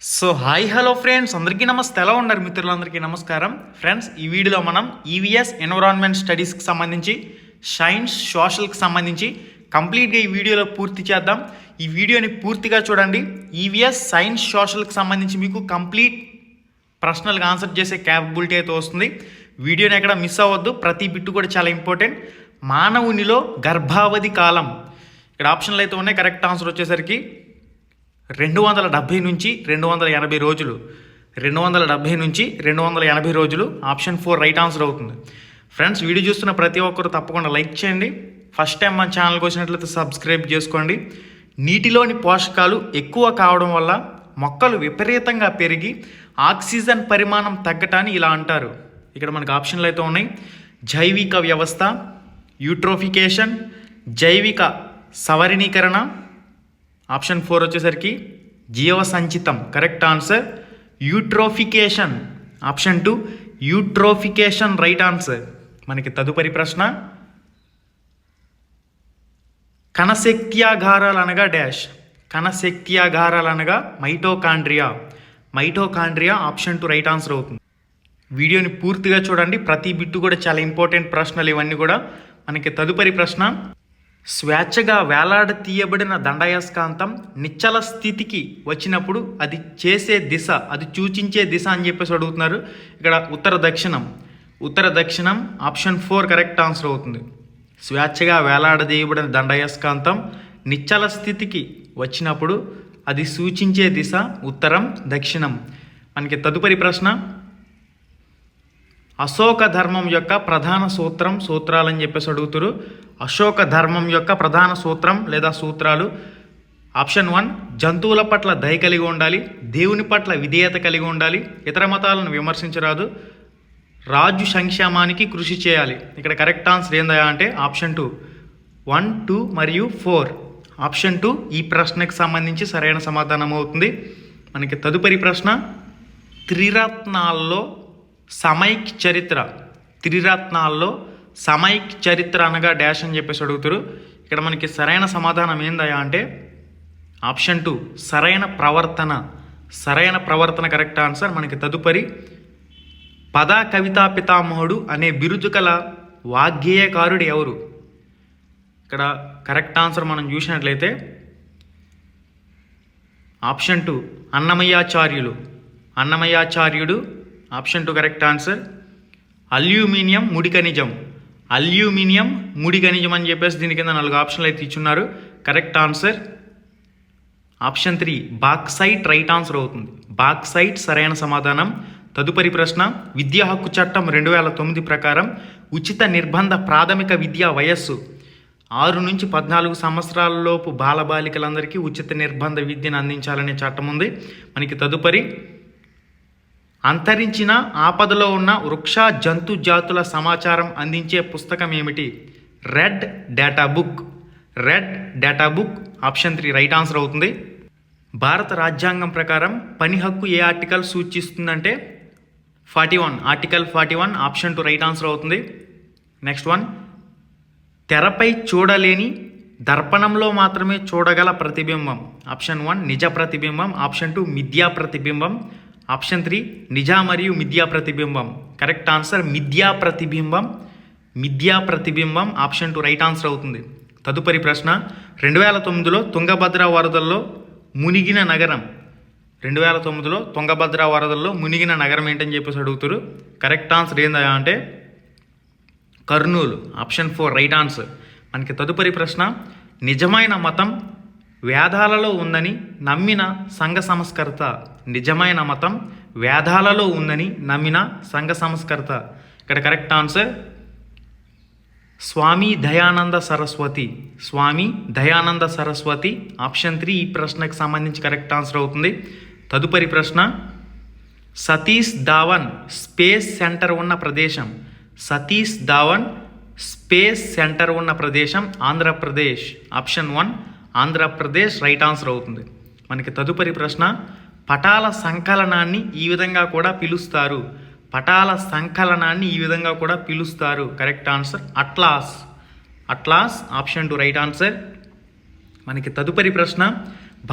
So hi hello friends, అందరికీ నమస్తే. ఎలా ఉన్నారు మిత్రులందరికీ నమస్కారం. ఫ్రెండ్స్, ఈ వీడియోలో మనం ఈవీఎస్ ఎన్విరాన్మెంట్ స్టడీస్కి సంబంధించి, సైన్స్ సోషల్కి సంబంధించి కంప్లీట్గా ఈ వీడియోలో పూర్తి చేద్దాం. ఈ వీడియోని పూర్తిగా చూడండి. ఈవీఎస్ సైన్స్ సోషల్కి సంబంధించి మీకు కంప్లీట్ ప్రశ్నలకు ఆన్సర్ చేసే క్యాపబిలిటీ అయితే వస్తుంది. వీడియోని ఎక్కడ మిస్ అవ్వద్దు, ప్రతి బిట్టు కూడా చాలా ఇంపార్టెంట్. మానవునిలో గర్భావధి కాలం, ఇక్కడ ఆప్షన్లు అయితే ఉన్నాయి. కరెక్ట్ ఆన్సర్ వచ్చేసరికి 270 నుంచి 280 రోజులు. 270 నుంచి 280 రోజులు. ఆప్షన్ 4 రైట్ ఆన్సర్ అవుతుంది. ఫ్రెండ్స్, వీడియో చూస్తున్న ప్రతి ఒక్కరు తప్పకుండా లైక్ చేయండి. ఫస్ట్ టైం మన ఛానల్కి వచ్చినట్లయితే సబ్స్క్రైబ్ చేసుకోండి. నీటిలోని పోషకాలు ఎక్కువ కావడం వల్ల మొక్కలు విపరీతంగా పెరిగి ఆక్సిజన్ పరిమాణం తగ్గటాన్ని ఇలా అంటారు. ఇక్కడ మనకు ఆప్షన్లు అయితే ఉన్నాయి. జైవిక వ్యవస్థ, యూట్రోఫికేషన్, జైవిక సవరణీకరణ. ఆప్షన్ 4 వచ్చేసరికి జీవసంచితం. Correct answer eutrophication. Option 2 eutrophication right answer. మనకి తదుపరి ప్రశ్న, కణశక్త్యాగారాలు అనగా డాష్. కణశక్త్యాగారాలు అనగా mitochondria. Mitochondria. Option 2 right answer అవుతుంది. వీడియోని పూర్తిగా చూడండి, ప్రతి బిట్టు కూడా చాలా ఇంపార్టెంట్ ప్రశ్నలు ఇవన్నీ కూడా. మనకి తదుపరి ప్రశ్న, స్వేచ్ఛగా వేలాడ తీయబడిన దండాయస్కాంతం నిశ్చల స్థితికి వచ్చినప్పుడు అది చేసే దిశ, అది సూచించే దిశ అని చెప్పేసి అడుగుతున్నారు. ఇక్కడ ఉత్తర దక్షిణం. ఉత్తర దక్షిణం. ఆప్షన్ 4 కరెక్ట్ ఆన్సర్ అవుతుంది. స్వేచ్ఛగా వేలాడదీయబడిన దండాయస్కాంతం నిశ్చల స్థితికి వచ్చినప్పుడు అది సూచించే దిశ ఉత్తరం, దక్షిణం. మనకి తదుపరి ప్రశ్న, అశోక ధర్మం యొక్క ప్రధాన సూత్రాలని చెప్పేసి అడుగుతారు. అశోక ధర్మం యొక్క ప్రధాన సూత్రం లేదా సూత్రాలు. ఆప్షన్ 1 జంతువుల పట్ల దయ కలిగి ఉండాలి, దేవుని పట్ల విధేయత కలిగి ఉండాలి, ఇతర మతాలను విమర్శించరాదు, రాజు సంక్షేమానికి కృషి చేయాలి. ఇక్కడ కరెక్ట్ ఆన్సర్ ఏందా అంటే ఆప్షన్ 2 1, 2 మరియు 4. ఆప్షన్ 2 ఈ ప్రశ్నకు సంబంధించి సరైన సమాధానం అవుతుంది. మనకి తదుపరి ప్రశ్న, త్రిరత్నాల్లో సమైక్ చరిత్ర. త్రిరత్నాల్లో సమైక్ చరిత్ర అనగా డాష్ అని చెప్పేసి అడుగుతారు. ఇక్కడ మనకి సరైన సమాధానం ఏందయా అంటే ఆప్షన్ 2 సరైన ప్రవర్తన. సరైన ప్రవర్తన కరెక్ట్ ఆన్సర్. మనకి తదుపరి, పద కవితా పితామహుడు అనే బిరుదు కల వాగ్గేయకారుడు ఎవరు? ఇక్కడ కరెక్ట్ ఆన్సర్ మనం చూసినట్లయితే option 2 Annamayyacharyulu. Annamayyacharyudu. Option 2 correct answer. Aluminium ముడి ఖనిజం. అల్యూమినియం ముడి ఖనిజం అని చెప్పేసి దీని కింద 4 ఆప్షన్లు అయితే ఇచ్చున్నారు. Correct answer option 3 bauxite right answer అవుతుంది. బాక్సైట్ సరైన సమాధానం. తదుపరి ప్రశ్న, విద్యా హక్కు చట్టం 2009 ప్రకారం ఉచిత నిర్బంధ ప్రాథమిక విద్యా వయస్సు 6 నుంచి 14 సంవత్సరాలలోపు బాలబాలికలందరికీ ఉచిత నిర్బంధ విద్యను అందించాలనే చట్టం ఉంది. మనకి తదుపరి, అంతరించిన ఆపదలో ఉన్న వృక్ష జంతు జాతుల సమాచారం అందించే పుస్తకం ఏమిటి? Red data book. Red data book. Option 3 right answer అవుతుంది. భారత రాజ్యాంగం ప్రకారం పని హక్కు ఏ ఆర్టికల్ సూచిస్తుందంటే 41. ఆర్టికల్ 41. ఆప్షన్ 2 రైట్ ఆన్సర్ అవుతుంది. నెక్స్ట్ వన్, తెరపై చూడలేని దర్పణంలో మాత్రమే చూడగల ప్రతిబింబం. ఆప్షన్ 1 నిజ ప్రతిబింబం. ఆప్షన్ 2 మిథ్యా ప్రతిబింబం. ఆప్షన్ 3 నిజ మరియు మిథ్యా ప్రతిబింబం. కరెక్ట్ ఆన్సర్ మిథ్యా ప్రతిబింబం. మిథ్యా ప్రతిబింబం. ఆప్షన్ 2 రైట్ ఆన్సర్ అవుతుంది. తదుపరి ప్రశ్న, 2009లో తుంగభద్ర వరదల్లో మునిగిన నగరం. 2009లో తుంగభద్ర వరదల్లో మునిగిన నగరం ఏంటని చెప్పేసి అడుగుతారు. కరెక్ట్ ఆన్సర్ ఏందా అంటే కర్నూలు. Option 4 right answer. మనకి తదుపరి ప్రశ్న, నిజమైన మతం వేదాలలో ఉందని నమ్మిన సంఘ సంస్కర్త. నిజమైన మతం వేదాలలో ఉందని నమ్మిన సంఘ సంస్కర్త. ఇక్కడ కరెక్ట్ ఆన్సర్ స్వామి దయానంద సరస్వతి. స్వామి దయానంద సరస్వతి. ఆప్షన్ 3 ఈ ప్రశ్నకు సంబంధించి కరెక్ట్ ఆన్సర్ అవుతుంది. తదుపరి ప్రశ్న, సతీష్ ధావన్ స్పేస్ సెంటర్ ఉన్న ప్రదేశం. సతీష్ ధావన్ స్పేస్ సెంటర్ ఉన్న ప్రదేశం Andhra Pradesh. Option 1 Andhra Pradesh right answer అవుతుంది. మనకి తదుపరి ప్రశ్న, పటాల సంకలనాన్ని ఈ విధంగా కూడా పిలుస్తారు. పటాల సంకలనాన్ని ఈ విధంగా కూడా పిలుస్తారు. Correct answer atlas. Atlas. Option 2 right answer. మనకి తదుపరి ప్రశ్న,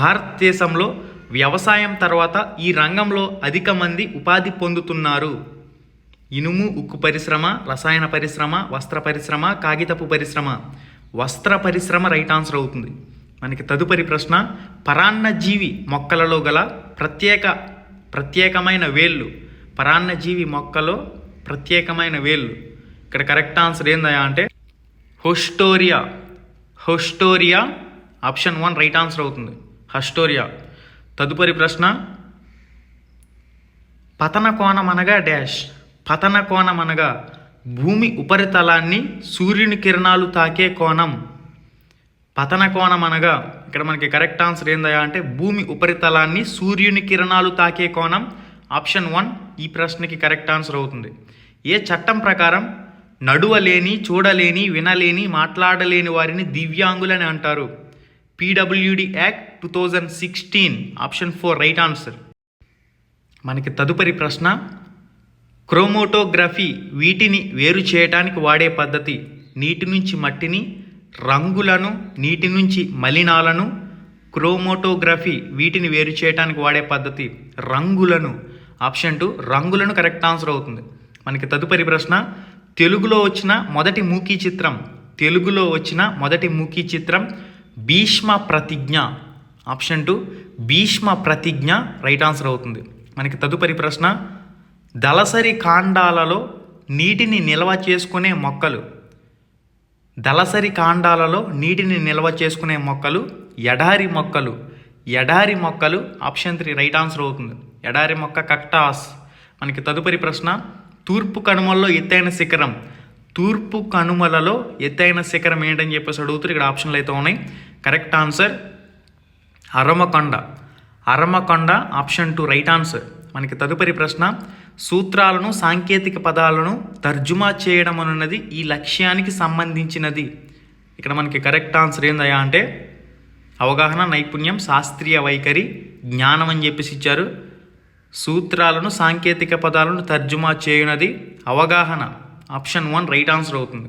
భారతదేశంలో వ్యవసాయం తర్వాత ఈ రంగంలో అధిక మంది ఉపాధి పొందుతున్నారు? ఇనుము, ఉక్కు పరిశ్రమ, రసాయన పరిశ్రమ, వస్త్ర పరిశ్రమ, కాగితపు పరిశ్రమ. వస్త్ర పరిశ్రమ రైట్ ఆన్సర్ అవుతుంది. మనకి తదుపరి ప్రశ్న, పరాన్నజీవి మొక్కలలో గల ప్రత్యేకమైన వేళ్ళు. పరాన్నజీవి మొక్కలో ప్రత్యేకమైన వేళ్ళు. ఇక్కడ కరెక్ట్ ఆన్సర్ ఏందయ్యా అంటే హోస్టోరియా ఆప్షన్ 1 రైట్ ఆన్సర్ అవుతుంది. హస్టోరియా. తదుపరి ప్రశ్న, పతన కోణం అనగా డాష్. పతన కోణం అనగా భూమి ఉపరితలాన్ని సూర్యుని కిరణాలు తాకే కోణం. పతన కోణం అనగా ఇక్కడ మనకి కరెక్ట్ ఆన్సర్ ఏందయ్యా అంటే భూమి ఉపరితలాన్ని సూర్యుని కిరణాలు తాకే కోణం. ఆప్షన్ 1 ఈ ప్రశ్నకి కరెక్ట్ ఆన్సర్ అవుతుంది. ఏ చట్టం ప్రకారం నడువలేని, చూడలేని, వినలేని, మాట్లాడలేని వారిని దివ్యాంగులని అంటారు? PWD act 2016. Option 4 right answer. మనకి తదుపరి ప్రశ్న, క్రోమోటోగ్రఫీ వీటిని వేరు చేయడానికి వాడే పద్ధతి. నీటి నుంచి మట్టిని, రంగులను, నీటి నుంచి మలినాలను. క్రోమోటోగ్రఫీ వీటిని వేరు చేయడానికి వాడే పద్ధతి రంగులను. ఆప్షన్ 2 రంగులను కరెక్ట్ ఆన్సర్ అవుతుంది. మనకి తదుపరి ప్రశ్న, తెలుగులో వచ్చిన మొదటి మూకీ చిత్రం భీష్మ ప్రతిజ్ఞ. ఆప్షన్ 2 భీష్మ ప్రతిజ్ఞ రైట్ ఆన్సర్ అవుతుంది. మనకి తదుపరి ప్రశ్న, దళసరి కాండాలలో నీటిని నిల్వ చేసుకునే మొక్కలు. దళసరి కాండాలలో నీటిని నిల్వ చేసుకునే మొక్కలు ఎడారి మొక్కలు. ఎడారి మొక్కలు ఆప్షన్ 3 రైట్ ఆన్సర్ అవుతుంది. ఎడారి మొక్క కక్టాస్. మనకి తదుపరి ప్రశ్న, తూర్పు కనుమలలో ఎత్తైన శిఖరం. తూర్పు కనుమలలో ఎత్తైన శిఖరం ఏంటని చెప్పేసి అడుగుతారు. ఇక్కడ ఆప్షన్లు అయితే ఉన్నాయి. Correct answer Aramakonda. Option 2 right answer. మనకి తదుపరి ప్రశ్న, సూత్రాలను, సాంకేతిక పదాలను తర్జుమా చేయడం అన్నది ఈ లక్ష్యానికి సంబంధించినది. ఇక్కడ మనకి కరెక్ట్ ఆన్సర్ ఏందయ్యా అంటే అవగాహన, నైపుణ్యం, శాస్త్రీయ వైఖరి, జ్ఞానం అని చెప్పేసి ఇచ్చారు. సూత్రాలను, సాంకేతిక పదాలను తర్జుమా చేయనది అవగాహన. ఆప్షన్ 1 రైట్ ఆన్సర్ అవుతుంది.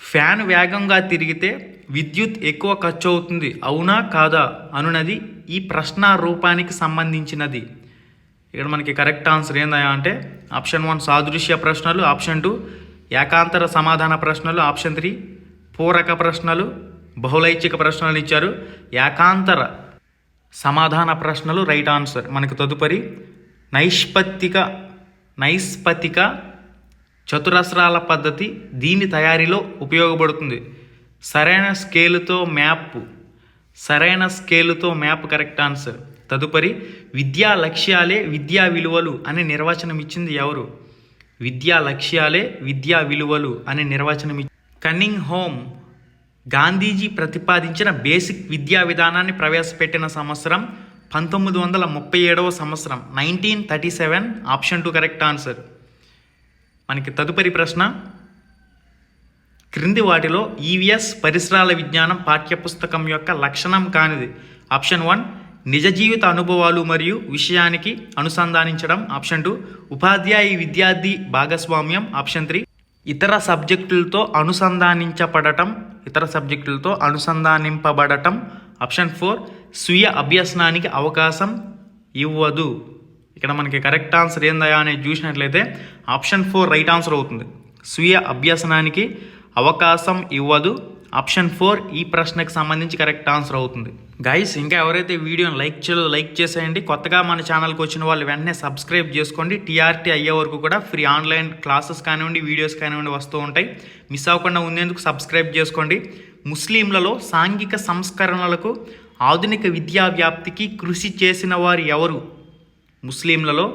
ఫ్యాన్ వేగంగా తిరిగితే విద్యుత్ ఎక్కువ ఖర్చు అవుతుంది, అవునా కాదా అనున్నది ఈ ప్రశ్న రూపానికి సంబంధించినది. ఇక్కడ మనకి కరెక్ట్ ఆన్సర్ ఏందయ్యా అంటే ఆప్షన్ 1 సాదృశ్య ప్రశ్నలు, ఆప్షన్ 2 ఏకాంతర సమాధాన ప్రశ్నలు, ఆప్షన్ 3 పూరక ప్రశ్నలు, బహుళైచ్ఛిక ప్రశ్నలు ఇచ్చారు. ఏకాంతర సమాధాన ప్రశ్నలు రైట్ ఆన్సర్. మనకి తదుపరి నైష్పతిక చతురస్రాల పద్ధతి దీని తయారీలో ఉపయోగపడుతుంది. సరైన స్కేలుతో మ్యాప్ కరెక్ట్ ఆన్సర్. తదుపరి విద్యా లక్ష్యాలే విద్యా విలువలు అనే నిర్వచనం ఇచ్చింది ఎవరు? విద్యా లక్ష్యాలే విద్యా విలువలు అనే నిర్వచనం కన్నింగ్ హోమ్. గాంధీజీ ప్రతిపాదించిన బేసిక్ విద్యా విధానాన్ని ప్రవేశపెట్టిన సంవత్సరం 1937వ సంవత్సరం 1937. Option 2 correct answer. మనకి తదుపరి ప్రశ్న, క్రింది వాటిలో ఈవీఎస్ పరిసరాల విజ్ఞానం పాఠ్యపుస్తకం యొక్క లక్షణం కానిది. ఆప్షన్ 1 నిజ జీవిత అనుభవాలు మరియు విషయానికి అనుసంధానించడం. ఆప్షన్ 2 ఉపాధ్యాయ విద్యార్థి భాగస్వామ్యం. ఆప్షన్ 3 ఇతర సబ్జెక్టులతో అనుసంధానింపబడటం. ఆప్షన్ 4 స్వీయ అభ్యసనానికి అవకాశం ఇవ్వదు. ఇక్కడ మనకి కరెక్ట్ ఆన్సర్ ఏందయా అనేది చూసినట్లయితే ఆప్షన్ 4 రైట్ ఆన్సర్ అవుతుంది. స్వీయ అభ్యసనానికి అవకాశం ఇవ్వదు. ఆప్షన్ 4 ఈ ప్రశ్నకు సంబంధించి కరెక్ట్ ఆన్సర్ అవుతుంది. గైస్, ఇంకా ఎవరైతే వీడియోని లైక్ చేసేయండి. కొత్తగా మన ఛానల్కి వచ్చిన వాళ్ళు వెంటనే సబ్స్క్రైబ్ చేసుకోండి. టీఆర్టీ అయ్యే వరకు కూడా ఫ్రీ ఆన్లైన్ క్లాసెస్ కానివ్వండి, వీడియోస్ కానివ్వండి వస్తూ ఉంటాయి. మిస్ అవ్వకుండా ఉండేందుకు సబ్స్క్రైబ్ చేసుకోండి. ముస్లింలలో సాంఘిక సంస్కరణలకు ఆధునిక విద్యా వ్యాప్తికి కృషి చేసిన వారు ఎవరు? ముస్లింలలో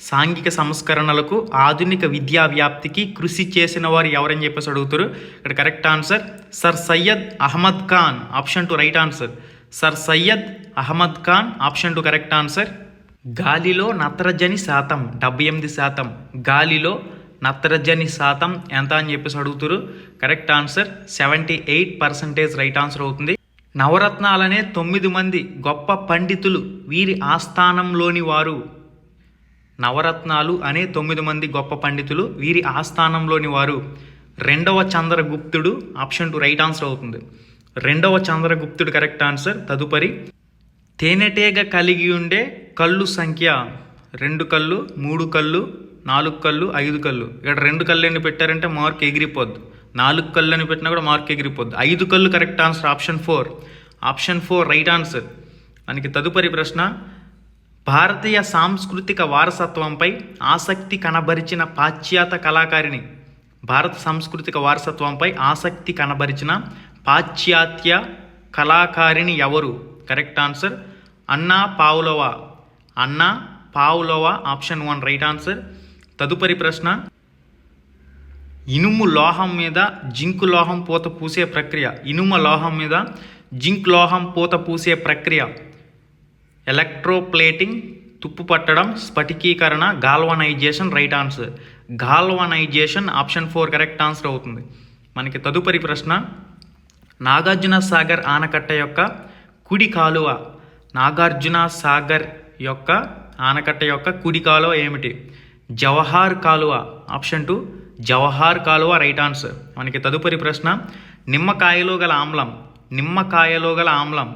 సాంఘిక సంస్కరణలకు ఆధునిక విద్యా వ్యాప్తికి కృషి చేసిన వారు ఎవరని చెప్పేసి అడుగుతారు. ఇక్కడ correct answer sir Syed Ahmed Khan. Option 2 right answer. Sir Syed Ahmed Khan. Option 2 correct answer. గాలిలో నత్రజని శాతం 78%. గాలిలో నత్రజని శాతం ఎంత అని చెప్పేసి అడుగుతారు. కరెక్ట్ ఆన్సర్ 78% రైట్ ఆన్సర్ అవుతుంది. నవరత్నాలనే 9 మంది గొప్ప పండితులు వీరి ఆస్థానంలోని వారు. నవరత్నాలు అనే 9 మంది గొప్ప పండితులు వీరి ఆస్థానంలోని వారు. 2వ చంద్రగుప్తుడు. ఆప్షన్ 2 రైట్ ఆన్సర్ అవుతుంది. 2వ చంద్రగుప్తుడు కరెక్ట్ ఆన్సర్. తదుపరి తేనెటీగ కలిగి ఉండే కళ్ళు సంఖ్య 2 కళ్ళు, 3 కళ్ళు, 4 కళ్ళు, 5 కళ్ళు. ఇక్కడ 2 కళ్ళు అని పెట్టారంటే మార్క్ ఎగిరిపోద్దు. 4 కళ్ళు అని పెట్టినా కూడా మార్క్ ఎగిరిపోద్దు. 5 కళ్ళు correct answer option 4. Option 4 right answer. మనకి తదుపరి ప్రశ్న, భారతీయ సాంస్కృతిక వారసత్వంపై ఆసక్తి కనబరిచిన పాశ్చాత్య కళాకారిణి. భారత సాంస్కృతిక వారసత్వంపై ఆసక్తి కనబరిచిన పాశ్చాత్య కళాకారిణి ఎవరు? కరెక్ట్ ఆన్సర్ అన్నా పావ్లోవా. అన్నా పావ్లోవా ఆప్షన్ 1 రైట్ ఆన్సర్. తదుపరి ప్రశ్న, ఇనుము లోహం మీద జింక్ లోహం పూత పూసే ప్రక్రియ. ఇనుము లోహం మీద జింక్ లోహం పూత పూసే ప్రక్రియ. ఎలక్ట్రోప్లేటింగ్, తుప్పు పట్టడం, స్ఫటికీకరణ, galvanisation right answer. Galvanisation option 4 correct answer అవుతుంది. మనకి తదుపరి ప్రశ్న, నాగార్జున సాగర్ ఆనకట్ట యొక్క కుడి కాలువ. నాగార్జున సాగర్ యొక్క ఆనకట్ట యొక్క కుడి కాలువ ఏమిటి? జవహార్ కాలువ ఆప్షన్ 2 జవహార్ కాలువ రైట్ ఆన్సర్. మనకి తదుపరి ప్రశ్న, నిమ్మకాయలో గల ఆమ్లం. నిమ్మకాయలో గల ఆమ్లం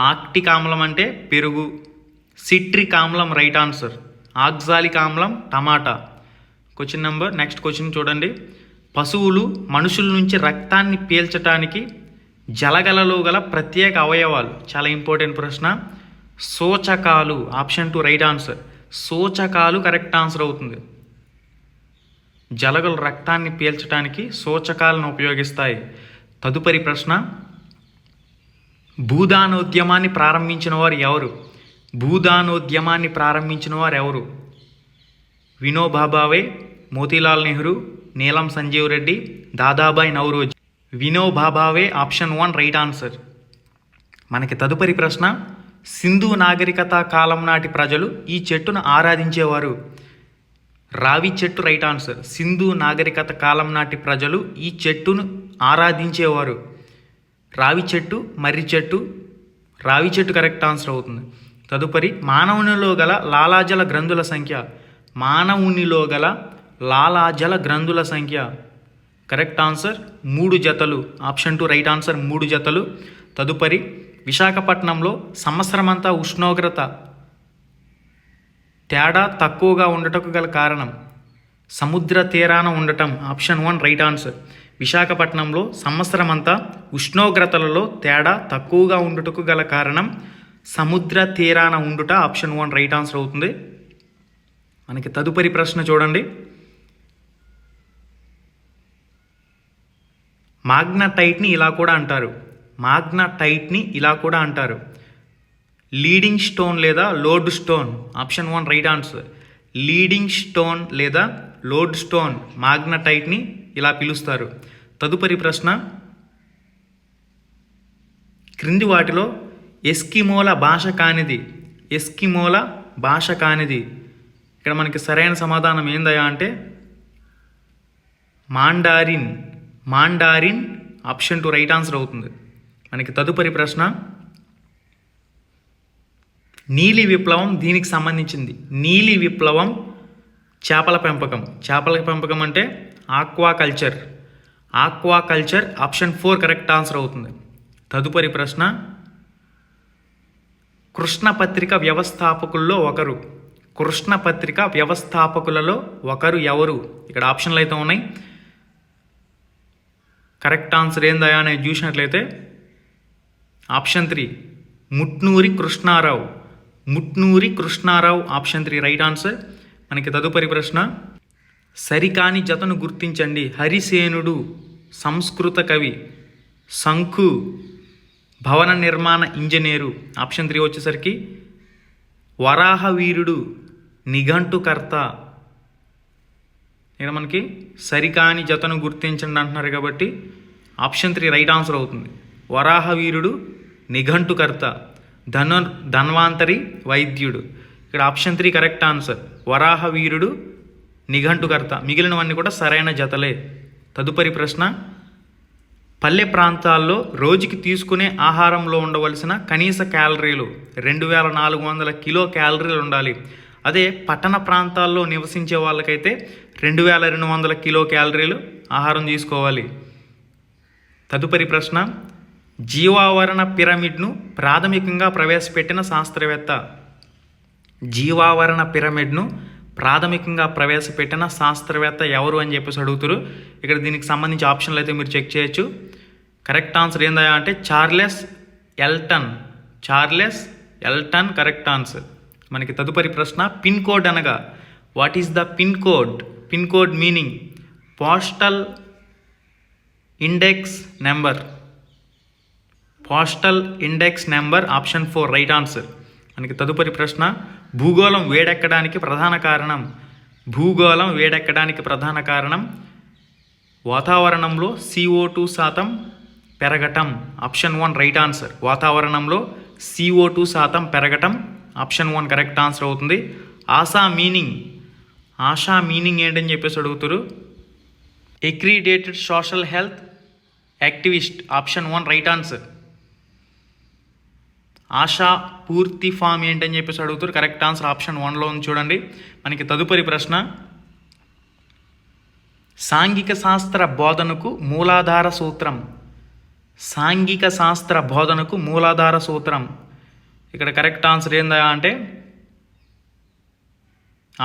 లాక్టిక్ ఆమ్లం అంటే పెరుగు. సిట్రిక్ ఆమ్లం రైట్ ఆన్సర్. ఆక్సాలిక్ ఆమ్లం టమాటా. క్వశ్చన్ నెంబర్ నెక్స్ట్ క్వశ్చన్ చూడండి. పశువులు మనుషుల నుంచి రక్తాన్ని పీల్చడానికి జలగలలో గల ప్రత్యేక అవయవాలు. చాలా ఇంపార్టెంట్ ప్రశ్న. సూచకాలు ఆప్షన్ 2 రైట్ ఆన్సర్. సూచకాలు కరెక్ట్ ఆన్సర్ అవుతుంది. జలగలు రక్తాన్ని పీల్చడానికి సూచకాలను ఉపయోగిస్తాయి. తదుపరి ప్రశ్న, భూదానోద్యమాన్ని ప్రారంభించిన వారు ఎవరు? భూదానోద్యమాన్ని ప్రారంభించిన వారు ఎవరు? Vinoba Bhave, Motilal Nehru, Neelam Sanjeev Reddy, Dadabhai Naoroji. Vinoba Bhave option 1 right answer. మనకి తదుపరి ప్రశ్న, సింధు నాగరికత కాలం నాటి ప్రజలు ఈ చెట్టును ఆరాధించేవారు. రావి చెట్టు రైట్ ఆన్సర్. సింధు నాగరికత కాలం నాటి ప్రజలు ఈ చెట్టును ఆరాధించేవారు. రావి చెట్టు, మర్రి చెట్టు. రావి చెట్టు కరెక్ట్ ఆన్సర్ అవుతుంది. తదుపరి, మానవునిలో గల లాలాజల గ్రంథుల సంఖ్య. మానవునిలో గల లాలాజల గ్రంథుల సంఖ్య కరెక్ట్ ఆన్సర్ 3 జతలు ఆప్షన్ 2 రైట్ ఆన్సర్ 3 జతలు. తదుపరి, విశాఖపట్నంలో సంవత్సరమంతా ఉష్ణోగ్రత తేడా తక్కువగా ఉండటకు గల కారణం. సముద్ర తీరాన ఉండటం ఆప్షన్ 1 రైట్ ఆన్సర్. విశాఖపట్నంలో సంవత్సరమంతా ఉష్ణోగ్రతలలో తేడా తక్కువగా ఉండుటకు గల కారణం సముద్ర తీరాన ఉండుట ఆప్షన్ 1 రైట్ ఆన్సర్ అవుతుంది. మనకి తదుపరి ప్రశ్న చూడండి. మాగ్నటైట్ని ఇలా కూడా అంటారు. మాగ్నటైట్ని ఇలా కూడా అంటారు. లీడింగ్ స్టోన్ లేదా load stone option 1 right answer. Leading stone లేదా లోడ్ స్టోన్ మాగ్నటైట్ని ఇలా పిలుస్తారు. తదుపరి ప్రశ్న, క్రింది వాటిలో ఎస్కిమోల భాష కానిది. ఎస్కిమోల భాష కానిది. ఇక్కడ మనకి సరైన సమాధానం ఏందయ్యా అంటే మాండారిన్. మాండారిన్ ఆప్షన్ 2 రైట్ ఆన్సర్ అవుతుంది. మనకి తదుపరి ప్రశ్న, నీలి విప్లవం దీనికి సంబంధించింది. నీలి విప్లవం చేపల పెంపకం. చేపల పెంపకం అంటే aquaculture. Aquaculture option 4 correct answer అవుతుంది. తదుపరి ప్రశ్న, కృష్ణపత్రిక వ్యవస్థాపకుల్లో ఒకరు. కృష్ణపత్రిక వ్యవస్థాపకులలో ఒకరు ఎవరు? ఇక్కడ ఆప్షన్లు అయితే ఉన్నాయి. కరెక్ట్ ఆన్సర్ ఏందయా అనేది చూసినట్లయితే option 3 Mutnuri Krishnarao. Mutnuri Krishnarao option 3 right answer. మనకి తదుపరి ప్రశ్న, సరికాని జతను గుర్తించండి. హరిసేనుడు సంస్కృత కవి. శంఖు భవన నిర్మాణ ఇంజనీరు ఆప్షన్ 3 వచ్చేసరికి వరాహవీరుడు నిఘంటుకర్త. ఇక్కడ మనకి సరికాని జతను గుర్తించండి అంటున్నారు కాబట్టి ఆప్షన్ 3 రైట్ ఆన్సర్ అవుతుంది. వరాహవీరుడు నిఘంటుకర్త. ధన్వంతరి వైద్యుడు. ఇక్కడ ఆప్షన్ 3 కరెక్ట్ ఆన్సర్. వరాహవీరుడు నిఘంటుకర్త. మిగిలినవన్నీ కూడా సరైన జతలే. తదుపరి ప్రశ్న, పల్లె ప్రాంతాల్లో రోజుకి తీసుకునే ఆహారంలో ఉండవలసిన కనీస క్యాలరీలు 2400 కిలో క్యాలరీలు ఉండాలి. అదే పట్టణ ప్రాంతాల్లో నివసించే వాళ్ళకైతే 2200 కిలో క్యాలరీలు ఆహారం తీసుకోవాలి. తదుపరి ప్రశ్న, జీవావరణ పిరమిడ్ను ప్రాథమికంగా ప్రవేశపెట్టిన శాస్త్రవేత్త. జీవావరణ పిరమిడ్ను ప్రాథమికంగా ప్రవేశపెట్టిన శాస్త్రవేత్త ఎవరు అని చెప్పేసి అడుగుతారు. ఇక్కడ దీనికి సంబంధించి ఆప్షన్లు అయితే మీరు చెక్ చేయొచ్చు. కరెక్ట్ ఆన్సర్ ఏందా అంటే చార్లెస్ ఎల్టన్ కరెక్ట్ ఆన్సర్. మనకి తదుపరి ప్రశ్న, పిన్ కోడ్ అనగా what is the pin code? Pin code meaning postal index number option 4 right answer. మనకి తదుపరి ప్రశ్న, భూగోళం వేడెక్కడానికి ప్రధాన కారణం వాతావరణంలో CO2 శాతం పెరగటం. Option 1 right answer. వాతావరణంలో CO2 శాతం పెరగటం ఆప్షన్ 1 కరెక్ట్ ఆన్సర్ అవుతుంది. ఆశా మీనింగ్ ఏంటని చెప్పేసి అడుగుతారు. Accredited social health activist option 1 right answer. ASHA పూర్తి ఫామ్ ఏంటని చెప్పేసి అడుగుతారు. కరెక్ట్ ఆన్సర్ ఆప్షన్ 1లో ఉంది చూడండి. మనకి తదుపరి ప్రశ్న, సాంఘిక శాస్త్ర బోధనకు మూలాధార సూత్రం. ఇక్కడ కరెక్ట్ ఆన్సర్ ఏందా అంటే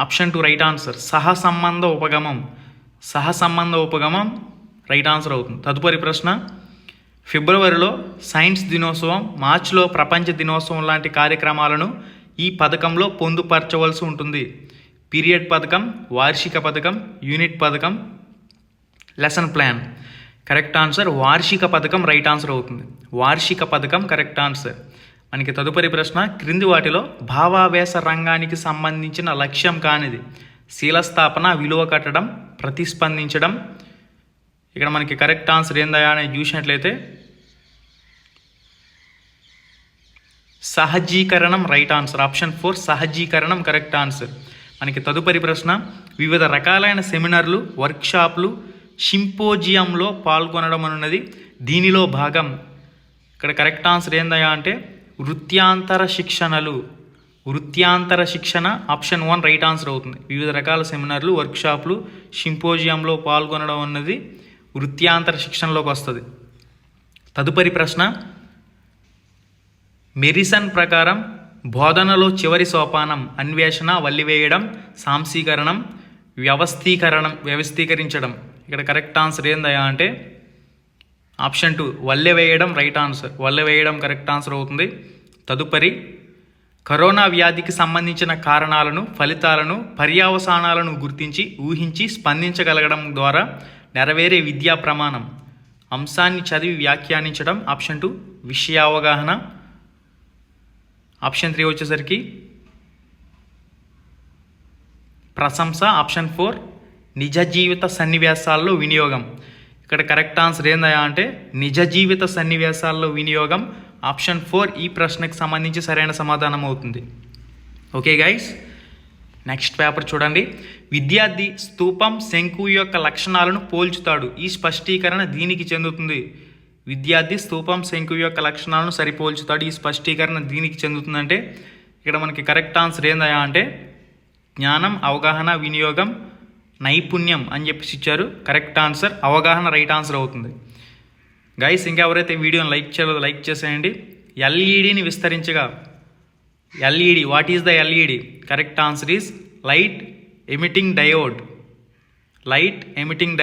ఆప్షన్ 2 రైట్ ఆన్సర్. సహసంబంధ ఉపగమం రైట్ ఆన్సర్ అవుతుంది. తదుపరి ప్రశ్న, ఫిబ్రవరిలో సైన్స్ దినోత్సవం, మార్చిలో ప్రపంచ దినోత్సవం లాంటి కార్యక్రమాలను ఈ పథకంలో పొందుపరచవలసి ఉంటుంది. పీరియడ్ పథకం, వార్షిక పథకం, యూనిట్ పథకం, లెసన్ ప్లాన్. కరెక్ట్ ఆన్సర్ వార్షిక పథకం రైట్ ఆన్సర్ అవుతుంది. వార్షిక పథకం కరెక్ట్ ఆన్సర్. మనకి తదుపరి ప్రశ్న, క్రింది వాటిలో భావావేశ రంగానికి సంబంధించిన లక్ష్యం కానిది శీలస్థాపన, విలువ కట్టడం, ప్రతిస్పందించడం. ఇక్కడ మనకి కరెక్ట్ ఆన్సర్ ఏందా అని చూసినట్లయితే సహజీకరణం రైట్ ఆన్సర్. ఆప్షన్ 4 సహజీకరణం కరెక్ట్ ఆన్సర్. మనకి తదుపరి ప్రశ్న, వివిధ రకాలైన సెమినార్లు, వర్క్షాప్లు, సింపోజియంలో పాల్గొనడం అనున్నది దీనిలో భాగం. ఇక్కడ కరెక్ట్ ఆన్సర్ ఏందా అంటే వృత్యాంతర శిక్షణ ఆప్షన్ 1 రైట్ ఆన్సర్ అవుతుంది. వివిధ రకాల సెమినార్లు, వర్క్షాప్లు, సింపోజియంలో పాల్గొనడం అన్నది వృత్యాంతర శిక్షణలోకి వస్తుంది. తదుపరి ప్రశ్న, మెరిసన్ ప్రకారం బోధనలో చివరి సోపానం అన్వేషణ, వల్లివేయడం, సాంశీకరణం, వ్యవస్థీకరించడం. ఇక్కడ కరెక్ట్ ఆన్సర్ ఏందా అంటే ఆప్షన్ 2 వల్లెవేయడం రైట్ ఆన్సర్. వల్లెవేయడం కరెక్ట్ ఆన్సర్ అవుతుంది. తదుపరి, కరోనా వ్యాధికి సంబంధించిన కారణాలను, ఫలితాలను, పర్యవసానాలను గుర్తించి ఊహించి స్పందించగలగడం ద్వారా నెరవేరే విద్యా ప్రమాణం. అంశాన్ని చదివి వ్యాఖ్యానించడం ఆప్షన్ 2 విషయావగాహన. ఆప్షన్ 3 వచ్చేసరికి ప్రశంస. ఆప్షన్ 4 నిజ జీవిత సన్నివేశాల్లో వినియోగం. ఇక్కడ కరెక్ట్ ఆన్సర్ ఏందా అంటే నిజ జీవిత సన్నివేశాల్లో వినియోగం ఆప్షన్ 4 ఈ ప్రశ్నకు సంబంధించి సరైన సమాధానం అవుతుంది. ఓకే గైస్, నెక్స్ట్ పేపర్ చూడండి. విద్యార్థి స్తూపం, శంకువు యొక్క లక్షణాలను పోల్చుతాడు. ఈ స్పష్టీకరణ దీనికి చెందుతుంది. విద్యార్థి స్తూపం, శంకువు యొక్క లక్షణాలను సరిపోల్చుతాడు. ఈ స్పష్టీకరణ దీనికి చెందుతుందంటే ఇక్కడ మనకి కరెక్ట్ ఆన్సర్ ఏందా అంటే జ్ఞానం, అవగాహన, వినియోగం, నైపుణ్యం అని చెప్పేసి ఇచ్చారు. కరెక్ట్ ఆన్సర్ అవగాహన రైట్ ఆన్సర్ అవుతుంది. గైస్, ఇంకెవరైతే వీడియోని లైక్ చేయలేదో లైక్ చేసేయండి. ఎల్ఈడిని విస్తరించగా, LED what is the LED? Correct answer is light emitting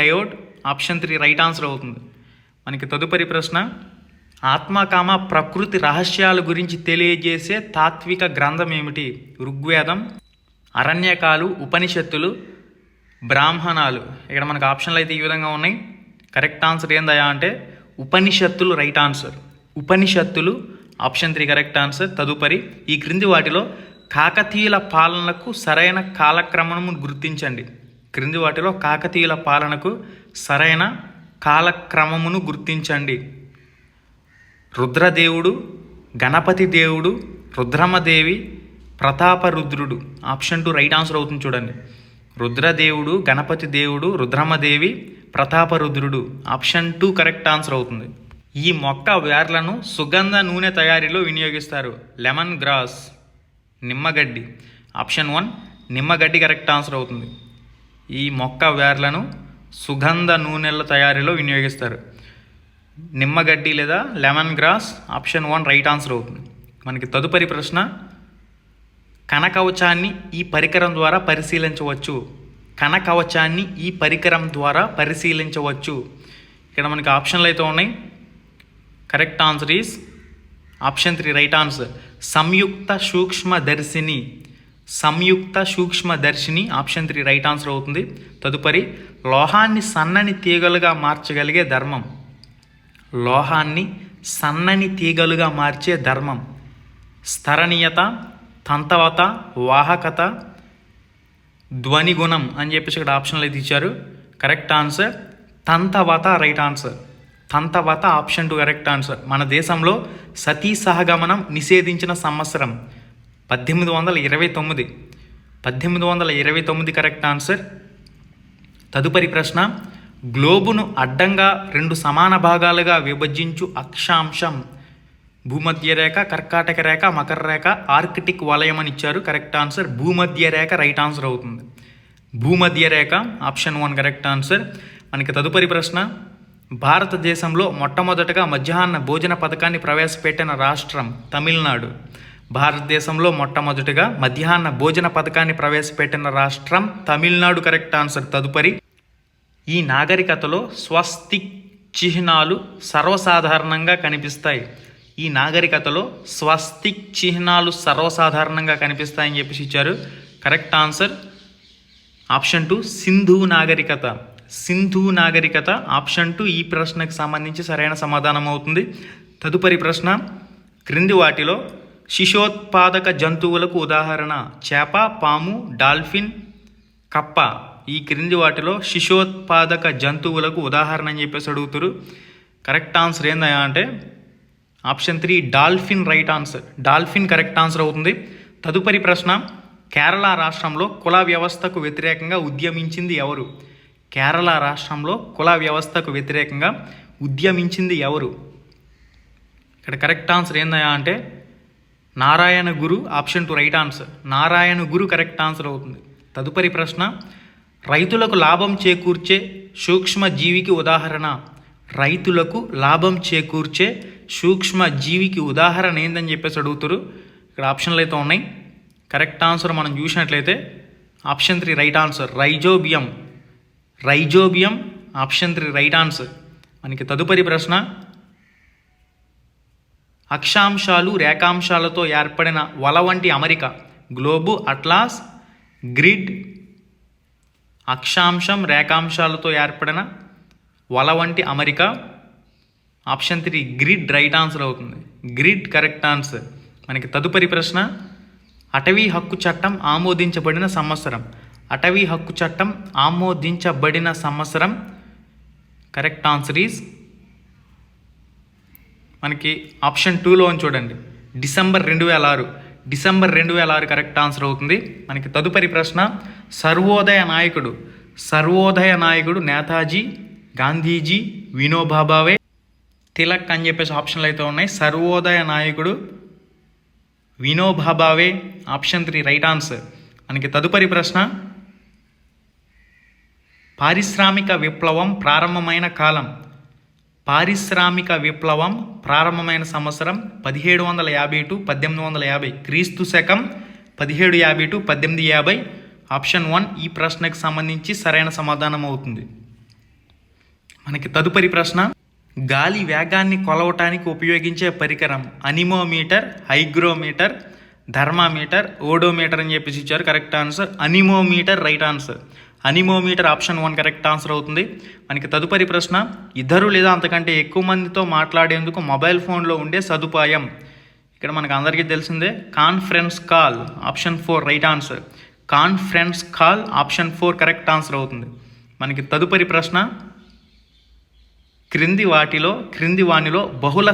diode. Option 3 right answer అవుతుంది. మనకి తదుపరి ప్రశ్న, ఆత్మకామ ప్రకృతి రహస్యాల గురించి తెలియజేసే తాత్విక గ్రంథం ఏమిటి? ఋగ్వేదం, అరణ్యకాలు, ఉపనిషత్తులు, బ్రాహ్మణాలు. ఇక్కడ మనకు ఆప్షన్లు అయితే ఈ విధంగా ఉన్నాయి. కరెక్ట్ ఆన్సర్ ఏందా అంటే ఉపనిషత్తులు రైట్ ఆన్సర్. ఉపనిషత్తులు ఆప్షన్ 3 కరెక్ట్ ఆన్సర్. తదుపరి, ఈ క్రింది వాటిలో కాకతీయుల పాలనకు సరైన కాలక్రమమును గుర్తించండి. క్రింది వాటిలో కాకతీయుల పాలనకు సరైన కాలక్రమమును గుర్తించండి. Rudradevudu, Ganapati Devudu, Rudramadevi, Prataparudrudu. Option 2 right answer అవుతుంది చూడండి. Rudradevudu, Ganapati Devudu, Rudramadevi, Prataparudrudu. Option 2 correct answer అవుతుంది. ఈ మొక్క వేర్లను సుగంధ నూనె తయారీలో వినియోగిస్తారు. లెమన్ గ్రాస్, నిమ్మగడ్డి. ఆప్షన్ 1 నిమ్మగడ్డి కరెక్ట్ ఆన్సర్ అవుతుంది. ఈ మొక్క వేర్లను సుగంధ నూనెల తయారీలో వినియోగిస్తారు. నిమ్మగడ్డి లేదా lemon grass. Option 1 right answer అవుతుంది. మనకి తదుపరి ప్రశ్న, కణకవచాన్ని ఈ పరికరం ద్వారా పరిశీలించవచ్చు. కణకవచాన్ని ఈ పరికరం ద్వారా పరిశీలించవచ్చు. ఇక్కడ మనకి ఆప్షన్లు అయితే ఉన్నాయి. Correct answer is option 3 right answer. సంయుక్త సూక్ష్మదర్శిని. సంయుక్త సూక్ష్మదర్శిని ఆప్షన్ 3 రైట్ ఆన్సర్ అవుతుంది. తదుపరి, లోహాన్ని సన్నని తీగలుగా మార్చగలిగే ధర్మం. లోహాన్ని సన్నని తీగలుగా మార్చే ధర్మం. స్థరణీయత, తంతవత, వాహకత, ధ్వనిగుణం అని చెప్పేసి ఇక్కడ ఆప్షన్లు అయితే ఇచ్చారు. కరెక్ట్ ఆన్సర్ తంతవత రైట్ ఆన్సర్. తంతవత ఆప్షన్ 2 కరెక్ట్ ఆన్సర్. మన దేశంలో సతీ సహగమనం నిషేధించిన సంవత్సరం 1829. 1829 కరెక్ట్ ఆన్సర్. తదుపరి ప్రశ్న, గ్లోబును అడ్డంగా 2 సమాన భాగాలుగా విభజించు అక్షాంశం. భూమధ్య రేఖ, కర్కాటక రేఖ, మకర రేఖ, ఆర్కిటిక్ వలయం అని ఇచ్చారు. కరెక్ట్ ఆన్సర్ భూమధ్య రేఖ రైట్ ఆన్సర్ అవుతుంది. భూమధ్య రేఖ ఆప్షన్ 1 కరెక్ట్ ఆన్సర్. మనకి తదుపరి ప్రశ్న, భారతదేశంలో మొట్టమొదటగా మధ్యాహ్న భోజన పథకాన్ని ప్రవేశపెట్టిన రాష్ట్రం తమిళనాడు. భారతదేశంలో మొట్టమొదటిగా మధ్యాహ్న భోజన పథకాన్ని ప్రవేశపెట్టిన రాష్ట్రం తమిళనాడు. Correct answer. తదుపరి, ఈ నాగరికతలో స్వస్తిక్ చిహ్నాలు సర్వసాధారణంగా కనిపిస్తాయి. ఈ నాగరికతలో స్వస్తిక్ చిహ్నాలు సర్వసాధారణంగా కనిపిస్తాయని చెప్పేసి ఇచ్చారు. కరెక్ట్ ఆన్సర్ ఆప్షన్ 2 సింధు నాగరికత. సింధు నాగరికత ఆప్షన్ 2 ఈ ప్రశ్నకు సంబంధించి సరైన సమాధానం అవుతుంది. తదుపరి ప్రశ్న, క్రింది వాటిలో శిశోత్పాదక జంతువులకు ఉదాహరణ. చేప, పాము, డాల్ఫిన్, కప్ప. ఈ క్రింది వాటిలో శిశోత్పాదక జంతువులకు ఉదాహరణ అని చెప్పేసి అడుగుతారు. కరెక్ట్ ఆన్సర్ ఏందయ్యా అంటే option 3 dolphin right answer. Dolphin correct answer అవుతుంది. తదుపరి ప్రశ్న, కేరళ రాష్ట్రంలో కుల వ్యవస్థకు వ్యతిరేకంగా ఉద్యమించింది ఎవరు? కేరళ రాష్ట్రంలో కుల వ్యవస్థకు వ్యతిరేకంగా ఉద్యమించింది ఎవరు? ఇక్కడ కరెక్ట్ ఆన్సర్ ఏందయ్యా అంటే Narayana Guru. Option 2 right answer. Narayana Guru correct answer అవుతుంది. తదుపరి ప్రశ్న, రైతులకు లాభం చేకూర్చే సూక్ష్మ జీవికి ఉదాహరణ. రైతులకు లాభం చేకూర్చే సూక్ష్మ జీవికి ఉదాహరణ ఏందని చెప్పేసి అడుగుతారు. ఇక్కడ ఆప్షన్లు అయితే ఉన్నాయి. కరెక్ట్ ఆన్సర్ మనం చూసినట్లయితే option 3 right answer. Rhizobium. Rhizobium option 3 right answer. మనకి తదుపరి ప్రశ్న, అక్షాంశాలు రేఖాంశాలతో ఏర్పడిన వల వంటి అమరిక. Globe, atlas, grid. అక్షాంశం రేఖాంశాలతో ఏర్పడిన వల వంటి అమరిక. ఆప్షన్ 3 గ్రిడ్ రైట్ ఆన్సర్ అవుతుంది. Grid correct answer. మనకి తదుపరి ప్రశ్న, అటవీ హక్కు చట్టం ఆమోదించబడిన సంవత్సరం. అటవీ హక్కు చట్టం ఆమోదించబడిన సంవత్సరం. కరెక్ట్ ఆన్సర్ ఈజ్ మనకి ఆప్షన్ 2లో చూడండి, డిసెంబర్ 2006. డిసెంబర్ 2006 కరెక్ట్ ఆన్సర్ అవుతుంది. మనకి తదుపరి ప్రశ్న, సర్వోదయ నాయకుడు. సర్వోదయ నాయకుడు నేతాజీ, గాంధీజీ, వినోబా భావే, తిలక్ అని చెప్పేసి ఆప్షన్లు అయితే ఉన్నాయి. సర్వోదయ నాయకుడు Vinoba Bhave option 3 right answer. మనకి తదుపరి ప్రశ్న, పారిశ్రామిక విప్లవం ప్రారంభమైన కాలం. పారిశ్రామిక విప్లవం ప్రారంభమైన సంవత్సరం 1750 to 1850. క్రీస్తు శకం 1750 to 1850. ఆప్షన్ 1 ఈ ప్రశ్నకు సంబంధించి సరైన సమాధానం అవుతుంది. మనకి తదుపరి ప్రశ్న, గాలి వేగాన్ని కొలవటానికి ఉపయోగించే పరికరం. అనిమోమీటర్, హైగ్రోమీటర్, థర్మామీటర్, ఓడోమీటర్ అని చెప్పేసి ఇచ్చారు. Correct answer anemometer right answer. Anemometer option 1 correct answer అవుతుంది. మనకి తదుపరి ప్రశ్న, ఇద్దరు లేదా అంతకంటే ఎక్కువ మందితో మాట్లాడేందుకు మొబైల్ ఫోన్లో ఉండే సదుపాయం. ఇక్కడ మనకు అందరికీ తెలిసిందే conference call. Option 4 right answer. Conference call option 4 correct answer అవుతుంది. మనకి తదుపరి ప్రశ్న, క్రింది వాటిలో బహుళ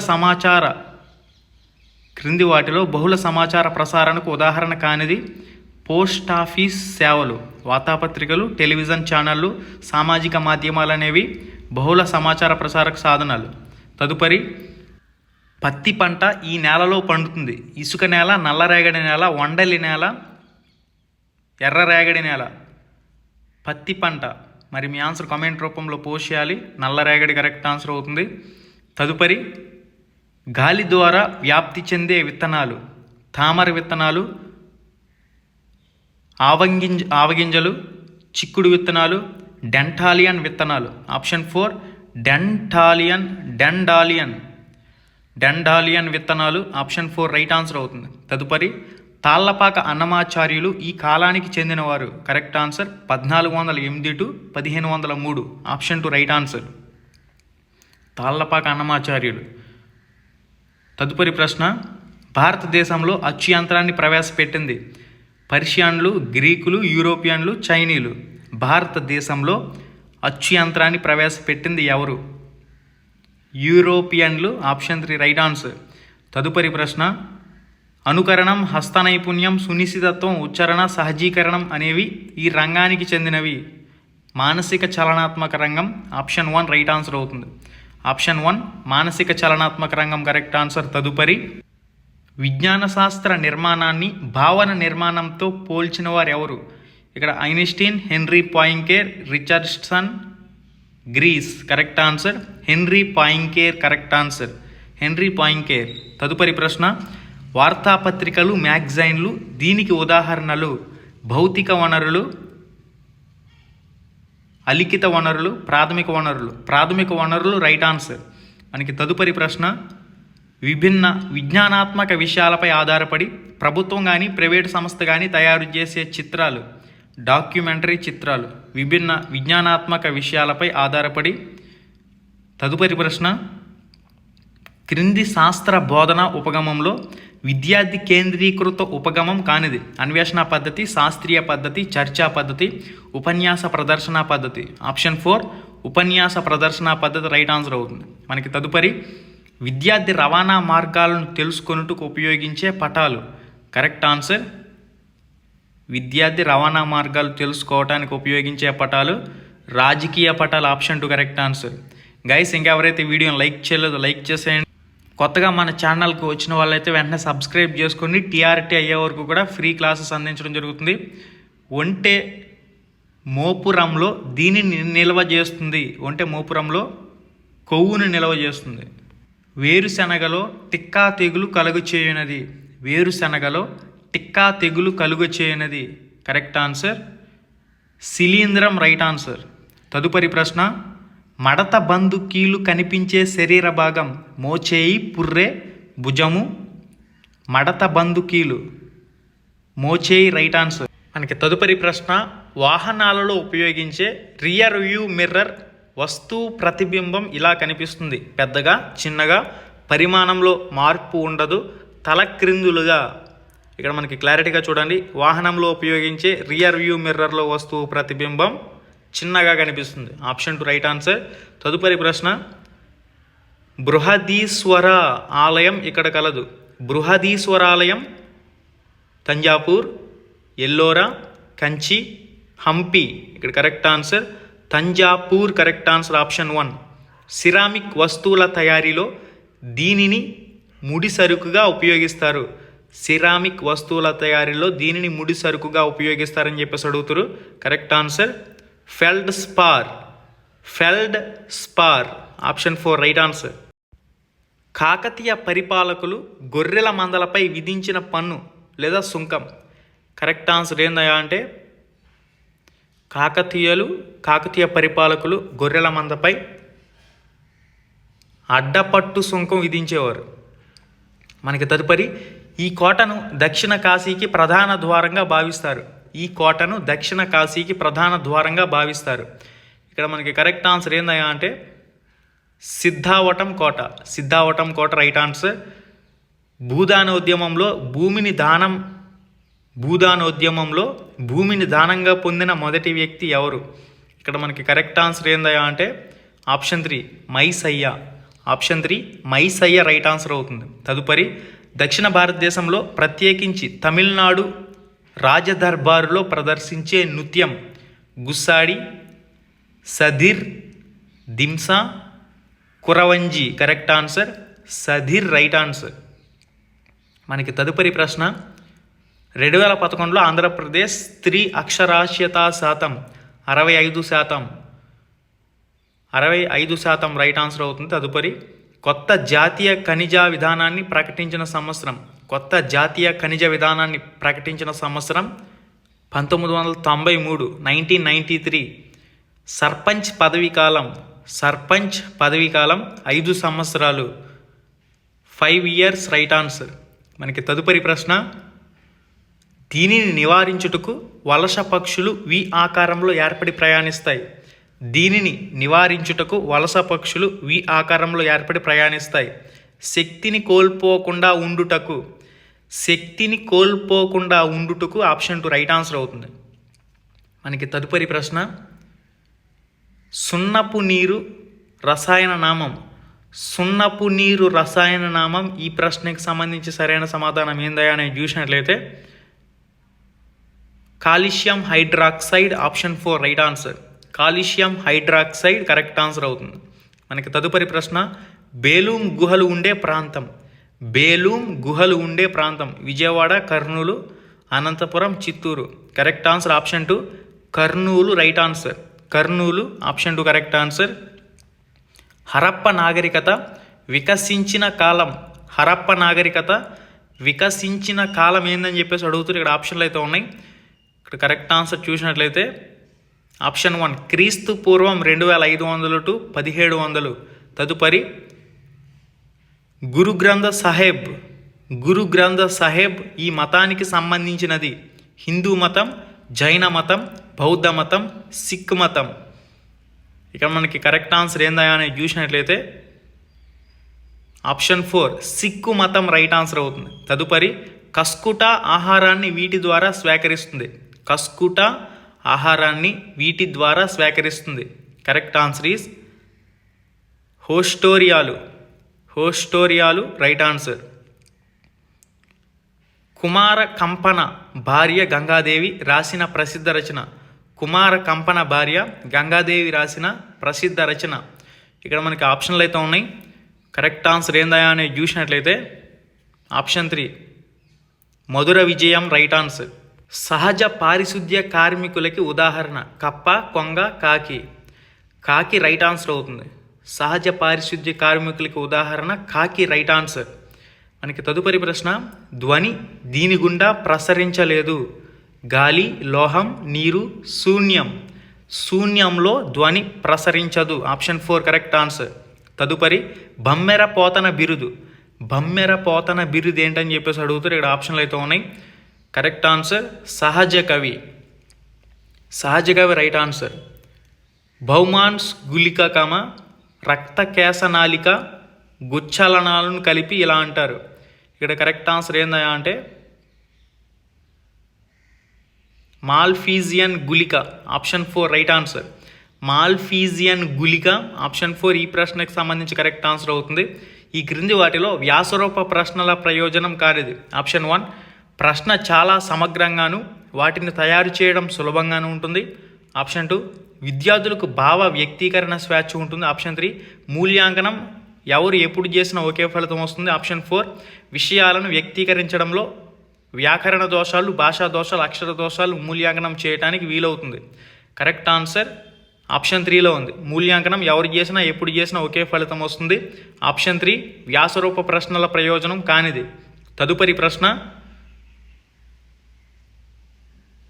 సమాచార ప్రసారణకు ఉదాహరణ కానిది. పోస్ట్ ఆఫీస్ సేవలు, వార్తాపత్రికలు, టెలివిజన్ ఛానళ్ళు, సామాజిక మాధ్యమాలు అనేవి బహుళ సమాచార ప్రసారక సాధనాలు. తదుపరి, పత్తి పంట ఈ నేలలో పండుతుంది. ఇసుక నేల, నల్లరేగడి నేల, వండలి నేల, ఎర్రరేగడి నేల. పత్తి పంట. మరి మీ ఆన్సర్ కామెంట్ రూపంలో పోస్ట్ చేయాలి. నల్లరేగడి కరెక్ట్ ఆన్సర్ అవుతుంది. తదుపరి గాలి ద్వారా వ్యాప్తి చెందే విత్తనాలు: తామర విత్తనాలు, ఆవగింజలు, చిక్కుడు విత్తనాలు, డెంటాలియన్ విత్తనాలు. ఆప్షన్ 4 డెండాలియన్ విత్తనాలు. ఆప్షన్ 4 రైట్ ఆన్సర్ అవుతుంది. తదుపరి తాళ్లపాక అన్నమాచార్యులు ఈ కాలానికి చెందినవారు. Correct answer 1408 to 1503. Option 2 right answer. Tallapaka Annamacharyulu. తదుపరి ప్రశ్న, భారతదేశంలో అచ్చు యంత్రాన్ని ప్రవేశపెట్టింది: పర్షియన్లు, గ్రీకులు, యూరోపియన్లు, చైనీయులు. భారతదేశంలో అచ్చు యంత్రాన్ని ప్రవేశపెట్టింది ఎవరు? యూరోపియన్లు. Option 3 right answer. తదుపరి ప్రశ్న, అనుకరణం, హస్త నైపుణ్యం, సునిశ్చితత్వం, ఉచ్చారణ, సహజీకరణం అనేవి ఈ రంగానికి చెందినవి. మానసిక చలనాత్మక రంగం. ఆప్షన్ 1 రైట్ ఆన్సర్ అవుతుంది. ఆప్షన్ 1 మానసిక చలనాత్మక రంగం కరెక్ట్ ఆన్సర్. తదుపరి విజ్ఞాన శాస్త్ర నిర్మాణాన్ని భావన నిర్మాణంతో పోల్చిన వారు ఎవరు? ఇక్కడ ఐన్స్టీన్, హెన్రీ పాయింకేర్, రిచర్డ్సన్, గ్రీస్. Correct answer Henri Poincaré. Correct answer Henri Poincaré. తదుపరి ప్రశ్న, వార్తాపత్రికలు, మ్యాగజైన్లు దీనికి ఉదాహరణలు: భౌతిక వనరులు, అలిఖిత వనరులు, ప్రాథమిక వనరులు. ప్రాథమిక వనరులు రైట్ ఆన్సర్. మనకి తదుపరి ప్రశ్న, విభిన్న విజ్ఞానాత్మక విషయాలపై ఆధారపడి ప్రభుత్వం కానీ ప్రైవేటు సంస్థ కానీ తయారు చేసే చిత్రాలు డాక్యుమెంటరీ చిత్రాలు. విభిన్న విజ్ఞానాత్మక విషయాలపై ఆధారపడి. తదుపరి ప్రశ్న, క్రింది శాస్త్ర బోధన ఉపగమంలో విద్యార్థి కేంద్రీకృత ఉపగమం కానిది: అన్వేషణ పద్ధతి, శాస్త్రీయ పద్ధతి, చర్చా పద్ధతి, ఉపన్యాస ప్రదర్శన పద్ధతి. ఆప్షన్ 4 ఉపన్యాస ప్రదర్శన పద్ధతి రైట్ ఆన్సర్ అవుతుంది. మనకి తదుపరి విద్యార్థి రవాణా మార్గాలను తెలుసుకొనుటకు ఉపయోగించే పటాలు. కరెక్ట్ ఆన్సర్ విద్యార్థి రవాణా మార్గాలు తెలుసుకోవడానికి ఉపయోగించే పటాలు రాజకీయ పటాలు. Option 2 correct answer. గైస్, ఇంకెవరైతే వీడియోని లైక్ చేయలేదో లైక్ చేసేయండి. కొత్తగా మన ఛానల్కి వచ్చిన వాళ్ళైతే వెంటనే సబ్స్క్రైబ్ చేసుకొని టీఆర్టీ అయ్యే వరకు కూడా ఫ్రీ క్లాసెస్ అందించడం జరుగుతుంది. ఒంటె మోపురంలో దీనిని నిల్వ చేస్తుంది. ఒంటె మోపురంలో కొవ్వును నిల్వ చేస్తుంది. వేరుశనగలో టిక్కా తెగులు కలుగు చేయనది. వేరుశనగలో టిక్కా తెగులు కలుగు చేయనది. కరెక్ట్ ఆన్సర్ శిలీంధ్రం. Right answer. తదుపరి ప్రశ్న, మడత బందు కీలు కనిపించే శరీర భాగం: మోచేయి, పుర్రె, భుజము. మడత బందు కీలు మోచేయి రైట్ ఆన్సర్. మనకి తదుపరి ప్రశ్న, వాహనాలలో ఉపయోగించే రియర్ వ్యూ మిర్రర్ వస్తువు ప్రతిబింబం ఇలా కనిపిస్తుంది: పెద్దగా, చిన్నగా, పరిమాణంలో మార్పు ఉండదు, తల క్రిందులుగా. ఇక్కడ మనకి క్లారిటీగా చూడండి. వాహనంలో ఉపయోగించే రియర్ వ్యూ మిర్రర్లో వస్తువు ప్రతిబింబం చిన్నగా కనిపిస్తుంది. Option 2 right answer. తదుపరి ప్రశ్న, బృహదీశ్వర ఆలయం ఇక్కడ కలదు: బృహదీశ్వర ఆలయం తంజాపూర్, ఎల్లోరా, కంచి, హంపి. ఇక్కడ correct answer Thanjavur. Correct answer option 1. Ceramic వస్తువుల తయారీలో దీనిని ముడి సరుకుగా ఉపయోగిస్తారు. సిరామిక్ వస్తువుల తయారీలో దీనిని ముడి సరుకుగా ఉపయోగిస్తారని చెప్పేసి అడుగుతారు. Correct answer feldspar. Option 4 right answer. Kakatiya పరిపాలకులు గొర్రెల మందలపై విధించిన పన్ను లేదా సుంకం. కరెక్ట్ ఆన్సర్ ఏందయ్యా అంటే కాకతీయ పరిపాలకులు గొర్రెల మందపై అడ్డపట్టు సుంకం విధించేవారు. మనకి తదుపరి, ఈ కోటను దక్షిణ కాశీకి ప్రధాన ద్వారంగా భావిస్తారు. ఈ కోటను దక్షిణ కాశీకి ప్రధాన ద్వారంగా భావిస్తారు. ఇక్కడ మనకి కరెక్ట్ ఆన్సర్ ఏందయ్యా అంటే సిద్ధావటం కోట రైట్ ఆన్సర్. భూదానోద్యమంలో భూమిని దానంగా పొందిన మొదటి వ్యక్తి ఎవరు? ఇక్కడ మనకి కరెక్ట్ ఆన్సర్ ఏందయ్యా అంటే ఆప్షన్ 3 మైసయ్య రైట్ ఆన్సర్ అవుతుంది. తదుపరి, దక్షిణ భారతదేశంలో ప్రత్యేకించి తమిళనాడు రాజదర్బారులో ప్రదర్శించే నృత్యం: Gussadi, Sadir, Dimsa, Kuravanji. Correct answer Sadir right answer. మనకి తదుపరి ప్రశ్న, 2011లో ఆంధ్రప్రదేశ్ స్త్రీ అక్షరాస్యతా శాతం 65%. రైట్ ఆన్సర్ అవుతుంది. తదుపరి, కొత్త జాతీయ ఖనిజ విధానాన్ని ప్రకటించిన సంవత్సరం. కొత్త జాతీయ ఖనిజ విధానాన్ని ప్రకటించిన సంవత్సరం 1993, 1993. సర్పంచ్ పదవీ కాలం 5 సంవత్సరాలు, 5 years. Right answer. మనకి తదుపరి ప్రశ్న, దీనిని నివారించుటకు వలస పక్షులు వి ఆకారంలో ఏర్పడి ప్రయాణిస్తాయి. దీనిని నివారించుటకు వలస పక్షులు వి ఆకారంలో ఏర్పడి ప్రయాణిస్తాయి. శక్తిని కోల్పోకుండా ఉండుటకు ఆప్షన్ 2 రైట్ ఆన్సర్ అవుతుంది. మనకి తదుపరి ప్రశ్న, సున్నపు నీరు రసాయన నామం. ఈ ప్రశ్నకి సంబంధించి సరైన సమాధానం ఏందయ్యా అని చూసినట్లయితే calcium hydroxide. Option 4 right answer. Calcium hydroxide correct answer అవుతుంది. మనకి తదుపరి ప్రశ్న, బేలూం గుహలు ఉండే ప్రాంతం Vijayawada, Kurnool, Anantapuram, Chittoor. Correct answer option 2 Kurnool. Right answer. Kurnool option 2 correct answer. Harappa నాగరికత వికసించిన కాలం ఏందని చెప్పేసి అడుగుతారు. ఇక్కడ ఆప్షన్లు అయితే ఉన్నాయి. ఇక్కడ కరెక్ట్ ఆన్సర్ చూసినట్లయితే ఆప్షన్ 1 క్రీస్తు పూర్వం 2500 to 1700. తదుపరి గురు గ్రంథ సాహెబ్ ఈ మతానికి సంబంధించినది. హిందూ మతం, జైన మతం, బౌద్ధ మతం, సిక్ మతం. ఇక్కడ మనకి కరెక్ట్ ఆన్సర్ ఏందా అని చూసినట్లయితే ఆప్షన్ 4 సిక్కు మతం రైట్ ఆన్సర్ అవుతుంది. తదుపరి కస్కుట ఆహారాన్ని వీటి ద్వారా స్వీకరిస్తుంది. కరెక్ట్ ఆన్సర్ ఈజ్ హోస్టోరియాలు రైట్ ఆన్సర్. కుమార కంపన భార్య గంగాదేవి రాసిన ప్రసిద్ధ రచన. ఇక్కడ మనకి ఆప్షన్లు అయితే ఉన్నాయి. కరెక్ట్ ఆన్సర్ ఏందా అని చూసినట్లయితే ఆప్షన్ 3 మధుర విజయం రైట్ ఆన్సర్. సహజ పారిశుద్ధ్య కార్మికులకి ఉదాహరణ కప్ప, కొంగ, కాకి రైట్ ఆన్సర్ అవుతుంది. సహజ పారిశుద్ధ్య కార్మికులకి ఉదాహరణ కాకి రైట్ ఆన్సర్. మనకి తదుపరి ప్రశ్న, ధ్వని దీని గుండా ప్రసరించలేదు. గాలి, లోహం, నీరు, శూన్యంలో ధ్వని ప్రసరించదు. Option 4 correct answer. తదుపరి బమ్మెర పోతన బిరుదు ఏంటని చెప్పేసి అడుగుతారు. ఇక్కడ ఆప్షన్లు అయితే ఉన్నాయి. కరెక్ట్ ఆన్సర్ సహజ కవి రైట్ ఆన్సర్. బౌమాన్స్ గుళిక రక్త కేశనాళిక గుచ్చలనాలను కలిపి ఇలా అంటారు. ఇక్కడ కరెక్ట్ ఆన్సర్ ఏందా అంటే మాల్ఫీజియన్ గుళిక. Option 4 right answer. మాల్ఫీజియన్ గుళిక ఆప్షన్ 4 ఈ ప్రశ్నకు సంబంధించి కరెక్ట్ ఆన్సర్ అవుతుంది. ఈ క్రింది వాటిలో వ్యాసరూప ప్రశ్నల ప్రయోజనం కానిది. ఆప్షన్ 1 ప్రశ్న చాలా సమగ్రంగాను వాటిని తయారు చేయడం సులభంగాను ఉంటుంది. ఆప్షన్ 2 విద్యార్థులకు భావ వ్యక్తీకరణ స్వేచ్ఛ ఉంటుంది. ఆప్షన్ 3 మూల్యాంకనం ఎవరు ఎప్పుడు చేసినా ఒకే ఫలితం వస్తుంది. ఆప్షన్ 4 విషయాలను వ్యక్తీకరించడంలో వ్యాకరణ దోషాలు, భాషా దోషాలు, అక్షర దోషాలు మూల్యాంకనం చేయడానికి వీలవుతుంది. కరెక్ట్ ఆన్సర్ ఆప్షన్ 3లో ఉంది. మూల్యాంకనం ఎవరు చేసినా ఎప్పుడు చేసినా ఒకే ఫలితం వస్తుంది. ఆప్షన్ 3 వ్యాసరూప ప్రశ్నల ప్రయోజనం కానిది. తదుపరి ప్రశ్న,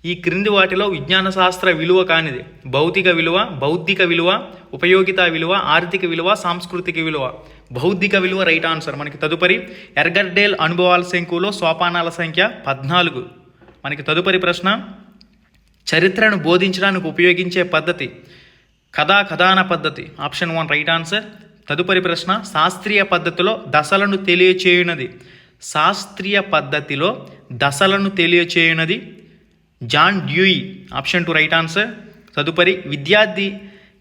ఈ క్రింది వాటిలో విజ్ఞాన శాస్త్ర విలువ కానిది. భౌతిక విలువ, బౌద్ధిక విలువ, ఉపయోగిత విలువ, ఆర్థిక విలువ, సాంస్కృతిక విలువ. బౌద్ధిక విలువ రైట్ ఆన్సర్. మనకి తదుపరి ఎర్గర్డేల్ అనుభవాల శంకులో సోపానాల సంఖ్య 14. మనకి తదుపరి ప్రశ్న, చరిత్రను బోధించడానికి ఉపయోగించే పద్ధతి కథాన పద్ధతి. Option 1 right answer. తదుపరి ప్రశ్న, శాస్త్రీయ పద్ధతిలో దశలను తెలియచేయునది John Dewey. Option 2 right answer. తదుపరి విద్యార్థి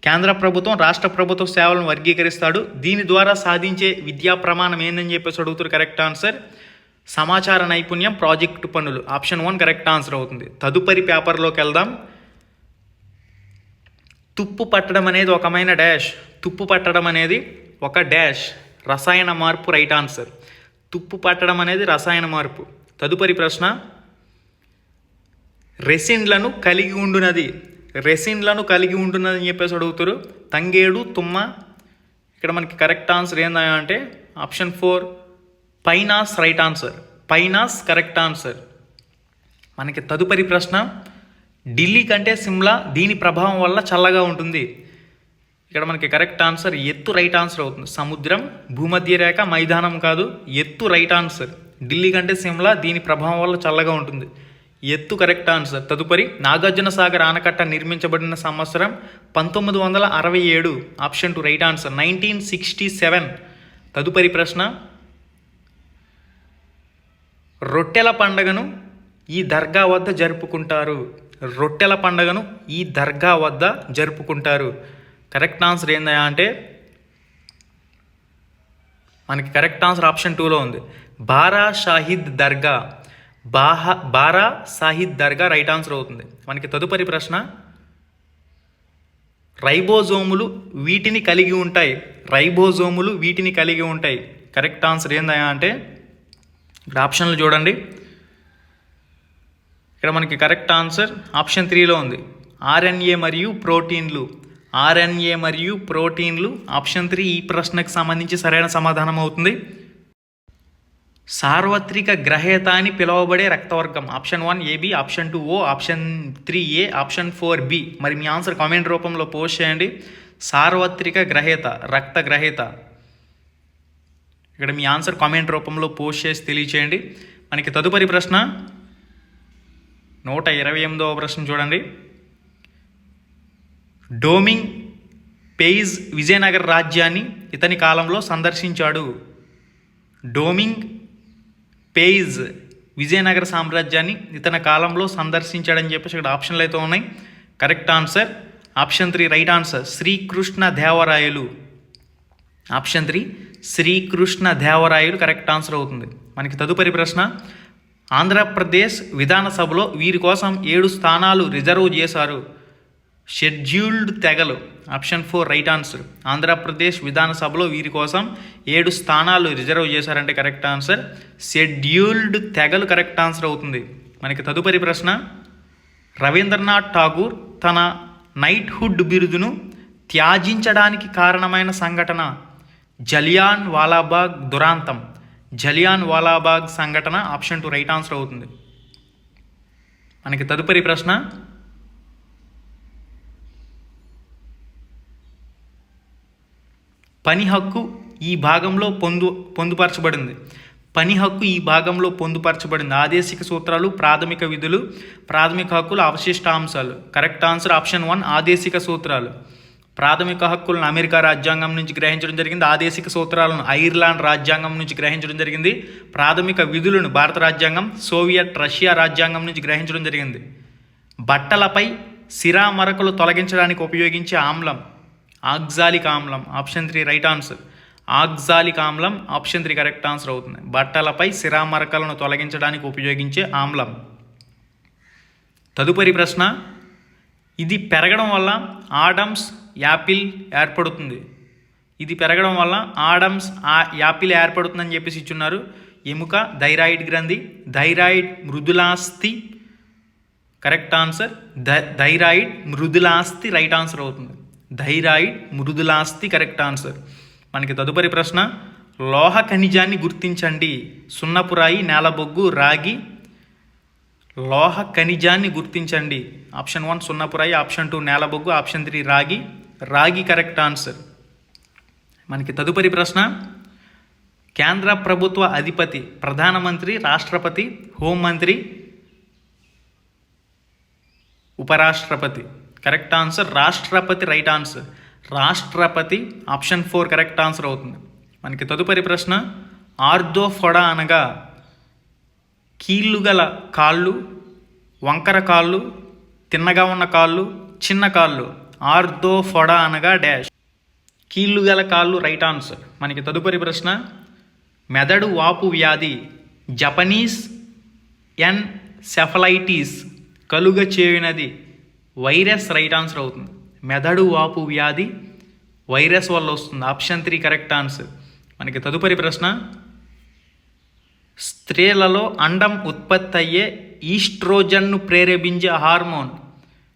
కేంద్ర ప్రభుత్వం, రాష్ట్ర ప్రభుత్వ సేవలను వర్గీకరిస్తాడు. దీని ద్వారా సాధించే విద్యా ప్రమాణం ఏందని చెప్పేసి అడుగుతారు. కరెక్ట్ ఆన్సర్ సమాచార నైపుణ్యం, ప్రాజెక్టు పనులు. ఆప్షన్ 1 కరెక్ట్ ఆన్సర్ అవుతుంది. తదుపరి పేపర్లోకి వెళ్దాం. తుప్పు పట్టడం అనేది ఒక డాష్ రసాయన మార్పు. Right answer. తుప్పు పట్టడం అనేది రసాయన మార్పు. తదుపరి ప్రశ్న, రెసిన్లను కలిగి ఉండునది అని చెప్పేసి అడుగుతారు. తంగేడు, తుమ్మ. ఇక్కడ మనకి కరెక్ట్ ఆన్సర్ ఏందా అంటే option 4 pinus right answer. Pinus correct answer. మనకి తదుపరి ప్రశ్న, ఢిల్లీ కంటే సిమ్లా దీని ప్రభావం వల్ల చల్లగా ఉంటుంది. ఇక్కడ మనకి కరెక్ట్ ఆన్సర్ ఎత్తు రైట్ ఆన్సర్ అవుతుంది. సముద్రం, భూమధ్య రేఖ, మైదానం కాదు, ఎత్తు రైట్ ఆన్సర్. ఢిల్లీ కంటే సిమ్లా దీని ప్రభావం వల్ల చల్లగా ఉంటుంది. ఎత్తు కరెక్ట్ ఆన్సర్. తదుపరి, నాగార్జున సాగర్ ఆనకట్ట నిర్మించబడిన సంవత్సరం 1967. Option 2 right answer. 1967. తదుపరి ప్రశ్న, రొట్టెల పండగను ఈ దర్గా వద్ద జరుపుకుంటారు. రొట్టెల పండగను ఈ దర్గా వద్ద జరుపుకుంటారు. కరెక్ట్ ఆన్సర్ ఏందా అంటే మనకి కరెక్ట్ ఆన్సర్ ఆప్షన్ 2లో ఉంది. బారా షాహిద్ దర్గా. బారా షాహిద్ దర్గా రైట్ ఆన్సర్ అవుతుంది. మనకి తదుపరి ప్రశ్న, రైబోజోములు వీటిని కలిగి ఉంటాయి. రైబోజోములు వీటిని కలిగి ఉంటాయి. కరెక్ట్ ఆన్సర్ ఏందా అంటే ఇక్కడ ఆప్షన్లు చూడండి. ఇక్కడ మనకి కరెక్ట్ ఆన్సర్ ఆప్షన్ 3లో ఉంది. ఆర్ఎన్ఏ మరియు ప్రోటీన్లు. ఆర్ఎన్ఏ మరియు ప్రోటీన్లు. ఆప్షన్ 3 ఈ ప్రశ్నకు సంబంధించి సరైన సమాధానం అవుతుంది. సార్వత్రిక గ్రహీత అని పిలువబడే రక్తవర్గం. ఆప్షన్ 1 ఏబి, ఆప్షన్ 2 ఓ, ఆప్షన్ 3 ఏ, ఆప్షన్ 4 బి. మరి మీ ఆన్సర్ కామెంట్ రూపంలో పోస్ట్ చేయండి. సార్వత్రిక గ్రహీత, రక్త గ్రహీత. ఇక్కడ మీ ఆన్సర్ కామెంట్ రూపంలో పోస్ట్ చేసి తెలియచేయండి. మనకి తదుపరి ప్రశ్న 128వ ప్రశ్న చూడండి. డోమింగ్ పేజ్ విజయనగర రాజ్యాన్ని ఇతని కాలంలో సందర్శించాడు. డోమింగ్ పేజ్ విజయనగర సామ్రాజ్యాన్ని ఇతని కాలంలో సందర్శించాడని చెప్పేసి ఇక్కడ ఆప్షన్లు అయితే ఉన్నాయి. Correct answer option 3 right answer. Srikrishna Devarayalu. Option 3 Srikrishna Devarayalu correct answer అవుతుంది. మనకి తదుపరి ప్రశ్న, ఆంధ్రప్రదేశ్ విధానసభలో వీరి కోసం 7 స్థానాలు రిజర్వ్ చేశారు. షెడ్యూల్డ్ తెగలు. Option 4 right answer. ఆంధ్రప్రదేశ్ విధానసభలో వీరి కోసం 7 స్థానాలు రిజర్వ్ చేశారంటే కరెక్ట్ ఆన్సర్ షెడ్యూల్డ్ తెగలు కరెక్ట్ ఆన్సర్ అవుతుంది. మనకి తదుపరి ప్రశ్న, రవీంద్రనాథ్ ఠాగూర్ తన నైట్హుడ్ బిరుదును త్యాజించడానికి కారణమైన సంఘటన. జలియాన్ వాలాబాగ్ దురాంతం. జలియాన్ వాలాబాగ్ సంఘటన. ఆప్షన్ 2 రైట్ ఆన్సర్ అవుతుంది. మనకి తదుపరి ప్రశ్న, పని హక్కు ఈ భాగంలో పొందుపరచబడింది. పని హక్కు ఈ భాగంలో పొందుపరచబడింది. ఆదేశిక సూత్రాలు, ప్రాథమిక విధులు, ప్రాథమిక హక్కులు, అవశిష్ట అంశాలు. కరెక్ట్ ఆన్సర్ ఆప్షన్ 1 ఆదేశిక సూత్రాలు. ప్రాథమిక హక్కులను అమెరికా రాజ్యాంగం నుంచి గ్రహించడం జరిగింది. ఆదేశిక సూత్రాలను ఐర్లాండ్ రాజ్యాంగం నుంచి గ్రహించడం జరిగింది. ప్రాథమిక విధులను భారత రాజ్యాంగం, సోవియట్ రష్యా రాజ్యాంగం నుంచి గ్రహించడం జరిగింది. బట్టలపై సిరా మరకలు తొలగించడానికి ఉపయోగించే ఆమ్లం ఆక్సాలిక్ ఆమ్లం. Option 3 right answer. ఆక్సాలిక్ ఆమ్లం. ఆప్షన్ 3 కరెక్ట్ ఆన్సర్ అవుతుంది. బట్టలపై సిరా మరకలను తొలగించడానికి ఉపయోగించే ఆమ్లం. తదుపరి ప్రశ్న, ఇది పెరగడం వల్ల ఆడమ్స్ యాపిల్ ఏర్పడుతుంది. ఇది పెరగడం వల్ల ఆడమ్స్ యాపిల్ ఏర్పడుతుందని చెప్పేసి ఇచ్చున్నారు. ఎముక, థైరాయిడ్ గ్రంథి, థైరాయిడ్ మృదులాస్థి. కరెక్ట్ ఆన్సర్ థైరాయిడ్ మృదులాస్థి రైట్ ఆన్సర్ అవుతుంది. థైరాయిడ్ మృదులాస్థి కరెక్ట్ ఆన్సర్. మనకి తదుపరి ప్రశ్న, లోహ ఖనిజాన్ని గుర్తించండి. సున్నపురాయి, నేలబొగ్గు, రాగి. లోహ ఖనిజాన్ని గుర్తించండి. ఆప్షన్ 1 సున్నపురాయి, ఆప్షన్ 2 నేలబొగ్గు, ఆప్షన్ 3 రాగి. రాగి కరెక్ట్ ఆన్సర్. మనకి తదుపరి ప్రశ్న, కేంద్ర ప్రభుత్వ అధిపతి ప్రధానమంత్రి, రాష్ట్రపతి, హోంమంత్రి, ఉపరాష్ట్రపతి. కరెక్ట్ ఆన్సర్ రాష్ట్రపతి రైట్ ఆన్సర్. రాష్ట్రపతి. ఆప్షన్ 4 కరెక్ట్ ఆన్సర్ అవుతుంది. మనకి తదుపరి ప్రశ్న, ఆర్థోఫొడా అనగా కీళ్ళు గల కాళ్ళు, వంకర కాళ్ళు, తిన్నగా ఉన్న కాళ్ళు, చిన్న కాళ్ళు. ఆర్థోఫొడా అనగా డాష్. కీళ్ళు గల కాళ్ళు రైట్ ఆన్సర్. మనకి తదుపరి ప్రశ్న, మెదడు వాపు వ్యాధి జపనీస్ ఎన్సెఫలైటిస్ కలుగ చేయునది వైరస్ రైట్ ఆన్సర్ అవుతుంది. మెదడు వాపు వ్యాధి వైరస్ వల్ల వస్తుంది. Option 3 correct answer. మనకి తదుపరి ప్రశ్న, స్త్రీలలో అండం ఉత్పత్తి అయ్యే ఈస్ట్రోజన్ను ప్రేరేపించే హార్మోన్.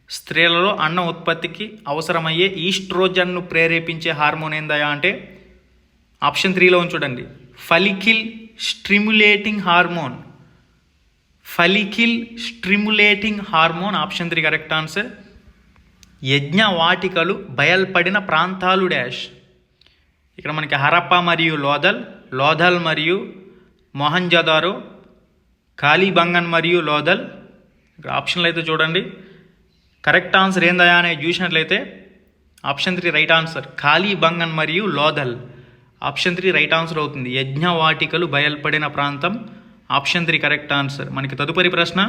స్త్రీలలో అండం ఉత్పత్తికి అవసరమయ్యే ఈస్ట్రోజన్ను ప్రేరేపించే హార్మోన్ ఏందయా అంటే ఆప్షన్ 3లో చూడండి, follicle stimulating hormone. Follicle stimulating hormone option 3 correct answer. యజ్ఞవాటికలు బయల్పడిన ప్రాంతాలు డాష్. ఇక్కడ మనకి హరప్ప మరియు లోథల్ మరియు మొహంజదారో, కాళీబంగన్ మరియు లోథల్. ఇక్కడ ఆప్షన్లు అయితే చూడండి, కరెక్ట్ ఆన్సర్ ఏందయా అనేది చూసినట్లయితే ఆప్షన్ 3 రైట్ ఆన్సర్. కాళీబంగన్ మరియు లోథల్ ఆప్షన్ 3 రైట్ ఆన్సర్ అవుతుంది. యజ్ఞవాటికలు బయల్పడిన ప్రాంతం ఆప్షన్ 3 కరెక్ట్ ఆన్సర్. మనకి తదుపరి ప్రశ్న,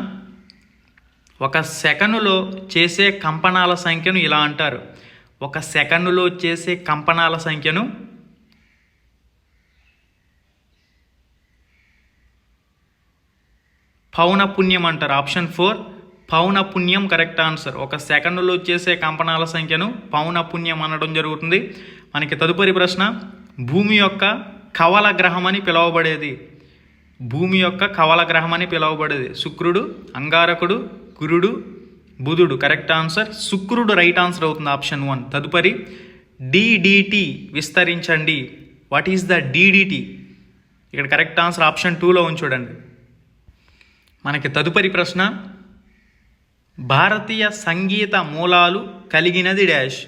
ఒక సెకనులో చేసే కంపనాల సంఖ్యను ఇలా అంటారు. ఒక సెకనులో చేసే కంపనాల సంఖ్యను పౌనపున్యం అంటారు. ఆప్షన్ 4 పౌనపున్యం కరెక్ట్ ఆన్సర్. ఒక సెకనులో చేసే కంపనాల సంఖ్యను పౌనపున్యం అనడం జరుగుతుంది. మనకి తదుపరి ప్రశ్న, భూమి యొక్క కవల గ్రహం అని పిలువబడేది. భూమి యొక్క కవల గ్రహం అని పిలువబడేది శుక్రుడు, అంగారకుడు, గురుడు, బుధుడు. కరెక్ట్ ఆన్సర్ శుక్రుడు రైట్ ఆన్సర్ అవుతుంది ఆప్షన్ 1. తదుపరి డిడిటి విస్తరించండి. What is the DDT? ఇక్కడ కరెక్ట్ ఆన్సర్ ఆప్షన్ 2లో చూడండి. మనకి తదుపరి ప్రశ్న, భారతీయ సంగీత మూలాలు కలిగినది డాష్.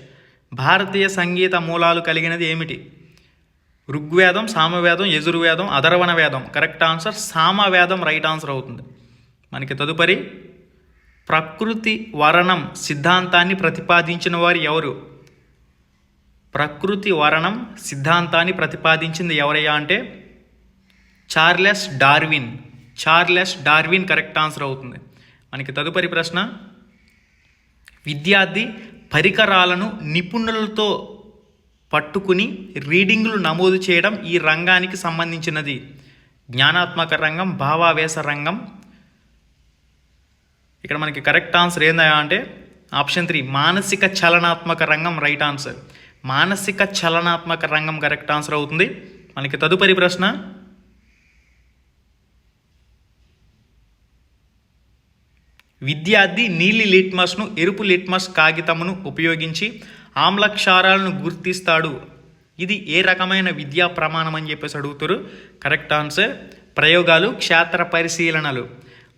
భారతీయ సంగీత మూలాలు కలిగినది ఏమిటి? ఋగ్వేదం, సామవేదం, యజుర్వేదం, అథర్వణ వేదం. కరెక్ట్ ఆన్సర్ సామవేదం రైట్ ఆన్సర్ అవుతుంది. మనకి తదుపరి, ప్రకృతి వరణం సిద్ధాంతాన్ని ప్రతిపాదించిన వారు ఎవరు? ప్రకృతి వరణం సిద్ధాంతాన్ని ప్రతిపాదించింది ఎవరయ్యా అంటే Charles Darwin. Charles Darwin correct answer అవుతుంది. మనకి తదుపరి ప్రశ్న, విద్యార్థి పరికరాలను నిపుణులతో పట్టుకుని రీడింగులు నమోదు చేయడం ఈ రంగానికి సంబంధించినది. జ్ఞానాత్మక రంగం, భావావేశ రంగం. ఇక్కడ మనకి కరెక్ట్ ఆన్సర్ ఏందా అంటే ఆప్షన్ 3 మానసిక చలనాత్మక రంగం రైట్ ఆన్సర్. మానసిక చలనాత్మక రంగం కరెక్ట్ ఆన్సర్ అవుతుంది. మనకి తదుపరి ప్రశ్న, విద్యార్థి నీలి లిట్మస్ను ఎరుపు లిట్మస్ కాగితమును ఉపయోగించి ఆమ్ల క్షారాలను గుర్తిస్తాడు. ఇది ఏ రకమైన విద్యా ప్రమాణం అని చెప్పేసి అడుగుతారు. కరెక్ట్ ఆన్సర్ ప్రయోగాలు, క్షేత్ర పరిశీలనలు.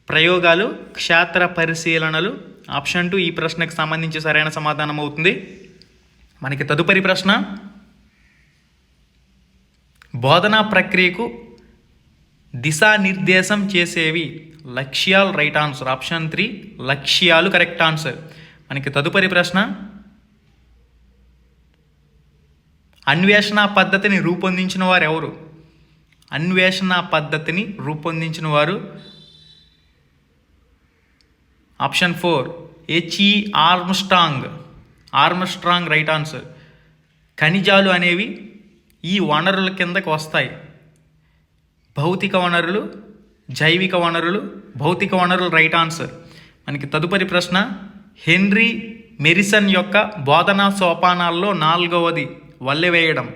ప్రయోగాలు, క్షేత్ర పరిశీలనలు ఆప్షన్ 2 ఈ ప్రశ్నకు సంబంధించి సరైన సమాధానం అవుతుంది. మనకి తదుపరి ప్రశ్న, బోధనా ప్రక్రియకు దిశానిర్దేశం చేసేవి. లక్ష్యాలు రైట్ ఆన్సర్. ఆప్షన్ 3 లక్ష్యాలు కరెక్ట్ ఆన్సర్. మనకి తదుపరి ప్రశ్న, అన్వేషణ పద్ధతిని రూపొందించిన వారు ఎవరు? అన్వేషణ పద్ధతిని రూపొందించిన వారు option 4 H E Armstrong. Armstrong right answer. ఖనిజాలు అనేవి ఈ వనరుల కిందకు వస్తాయి. భౌతిక వనరులు, జైవిక వనరులు, భౌతిక వనరులు రైట్ ఆన్సర్. మనకి తదుపరి ప్రశ్న, హెన్రీ మెరిసన్ యొక్క బోధనా సోపానాల్లో 4వది వల్లెవేయడం.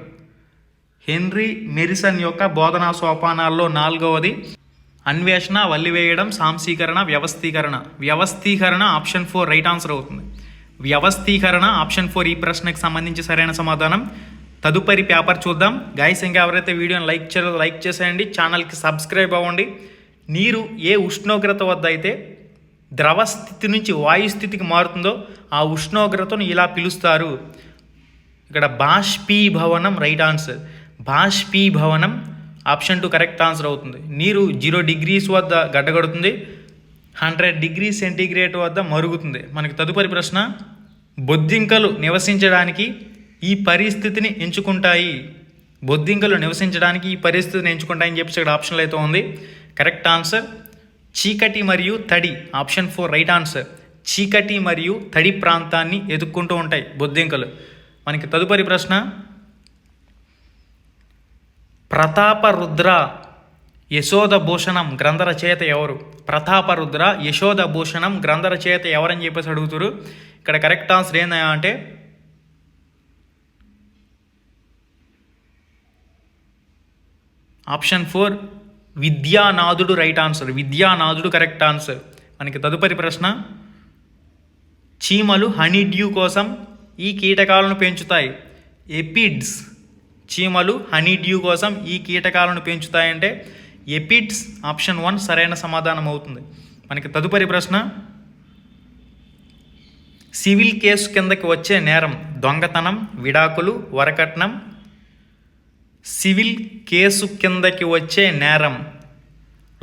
హెన్రీ మెరిసన్ యొక్క బోధనా సోపానాల్లో 4వది అన్వేషణ, వల్లివేయడం, సాంశీకరణ, వ్యవస్థీకరణ. వ్యవస్థీకరణ ఆప్షన్ 4 రైట్ ఆన్సర్ అవుతుంది. వ్యవస్థీకరణ ఆప్షన్ 4 ఈ ప్రశ్నకు సంబంధించి సరైన సమాధానం. తదుపరి పేపర్ చూద్దాం. గైస్ ఇంకా ఎవరైతే వీడియోని లైక్ చేసేయండి, ఛానల్కి సబ్స్క్రైబ్ అవ్వండి. నీరు ఏ ఉష్ణోగ్రత వద్ద అయితే ద్రవ స్థితి నుంచి వాయు స్థితికి మారుతుందో ఆ ఉష్ణోగ్రతను ఇలా పిలుస్తారు. ఇక్కడ బాష్పీభవనం రైట్ ఆన్సర్. బాష్పీభవనం ఆప్షన్ 2 కరెక్ట్ ఆన్సర్ అవుతుంది. నీరు 0 degrees వద్ద గడ్డగడుతుంది, 100 degrees సెంటీగ్రేడ్ వద్ద మరుగుతుంది. మనకి తదుపరి ప్రశ్న, బొద్దింకలు నివసించడానికి ఈ పరిస్థితిని ఎంచుకుంటాయి. బొద్దింకలు నివసించడానికి ఈ పరిస్థితిని ఎంచుకుంటాయని చెప్పేసి ఇక్కడ ఆప్షన్లో అయితే ఉంది. కరెక్ట్ ఆన్సర్ చీకటి మరియు తడి. Option 4 right answer. చీకటి మరియు తడి ప్రాంతాన్ని ఎదుర్కొంటూ ఉంటాయి బొద్దింకలు. మనకి తదుపరి ప్రశ్న, ప్రతాపరుద్ర యశోదభూషణం గ్రంథ రచయిత ఎవరు? ప్రతాపరుద్ర యశోదభూషణం గ్రంథ రచయిత ఎవరని చెప్పేసి అడుగుతారు. ఇక్కడ కరెక్ట్ ఆన్సర్ ఏందా అంటే option 4 విద్యానాథుడు right answer. విద్యానాథుడు correct answer. మనకి తదుపరి ప్రశ్న, చీమలు హనీ డ్యూ కోసం ఈ కీటకాలను పెంచుతాయి. ఎపిడ్స్. చీమలు హనీ డ్యూ కోసం ఈ కీటకాలను పెంచుతాయంటే ఎపిడ్స్. ఆప్షన్ 1 సరైన సమాధానం అవుతుంది. మనకి తదుపరి ప్రశ్న, సివిల్ కేసు కిందకి వచ్చే నేరం దొంగతనం, విడాకులు, వరకట్నం. సివిల్ కేసు కిందకి వచ్చే నేరం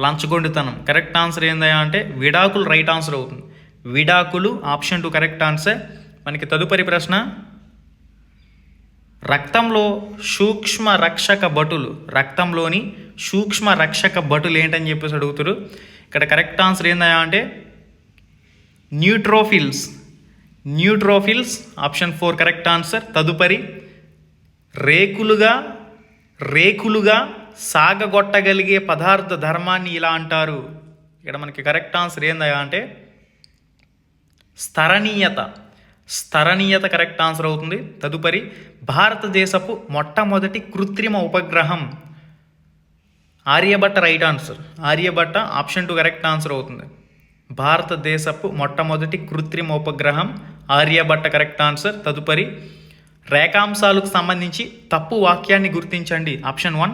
లంచగొండితనం. కరెక్ట్ ఆన్సర్ ఏందయ్యా అంటే విడాకులు రైట్ ఆన్సర్ అవుతుంది. విడాకులు ఆప్షన్ 2 కరెక్ట్ ఆన్సర్. మనకి తదుపరి ప్రశ్న, రక్తంలో సూక్ష్మ రక్షక భటులు, రక్తంలోని సూక్ష్మ రక్షక భటులు ఏంటని చెప్పేసి అడుగుతారు. ఇక్కడ కరెక్ట్ ఆన్సర్ ఏందయ్యా అంటే neutrophils. Neutrophils option 4 correct answer. తదుపరి, రేకులుగా సాగగొట్టగలిగే పదార్థ ధర్మాన్ని ఇలా అంటారు. ఇక్కడ మనకి కరెక్ట్ ఆన్సర్ ఏందయ్యా అంటే స్థరణీయత. స్థరణీయత కరెక్ట్ ఆన్సర్ అవుతుంది. తదుపరి, భారతదేశపు మొట్టమొదటి కృత్రిమ ఉపగ్రహం Aryabhata right answer. Aryabhata option 2 correct answer అవుతుంది. భారతదేశపు మొట్టమొదటి కృత్రిమ ఉపగ్రహం ఆర్యభట్ట కరెక్ట్ ఆన్సర్. తదుపరి, రేఖాంశాలకు సంబంధించి తప్పు వాక్యాన్ని గుర్తించండి. ఆప్షన్ 1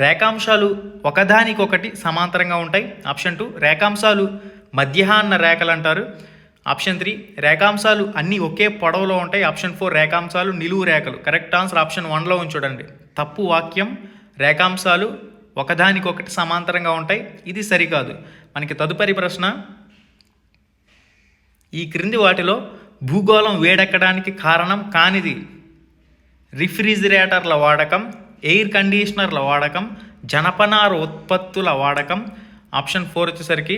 రేఖాంశాలు ఒకదానికొకటి సమాంతరంగా ఉంటాయి. ఆప్షన్ 2 రేఖాంశాలు మధ్యాహ్న రేఖలు అంటారు. ఆప్షన్ 3 రేఖాంశాలు అన్నీ ఒకే పొడవులో ఉంటాయి. ఆప్షన్ 4 రేఖాంశాలు నిలువు రేఖలు. కరెక్ట్ ఆన్సర్ ఆప్షన్ 1లో చూడండి. తప్పు వాక్యం రేఖాంశాలు ఒకదానికొకటి సమాంతరంగా ఉంటాయి, ఇది సరికాదు. మనకి తదుపరి ప్రశ్న, ఈ క్రింది వాటిలో భూగోళం వేడెక్కడానికి కారణం కానిది రిఫ్రిజిరేటర్ల వాడకం, ఎయిర్ కండిషనర్ల వాడకం, జనపనార ఉత్పత్తుల వాడకం. ఆప్షన్ 4 వచ్చేసరికి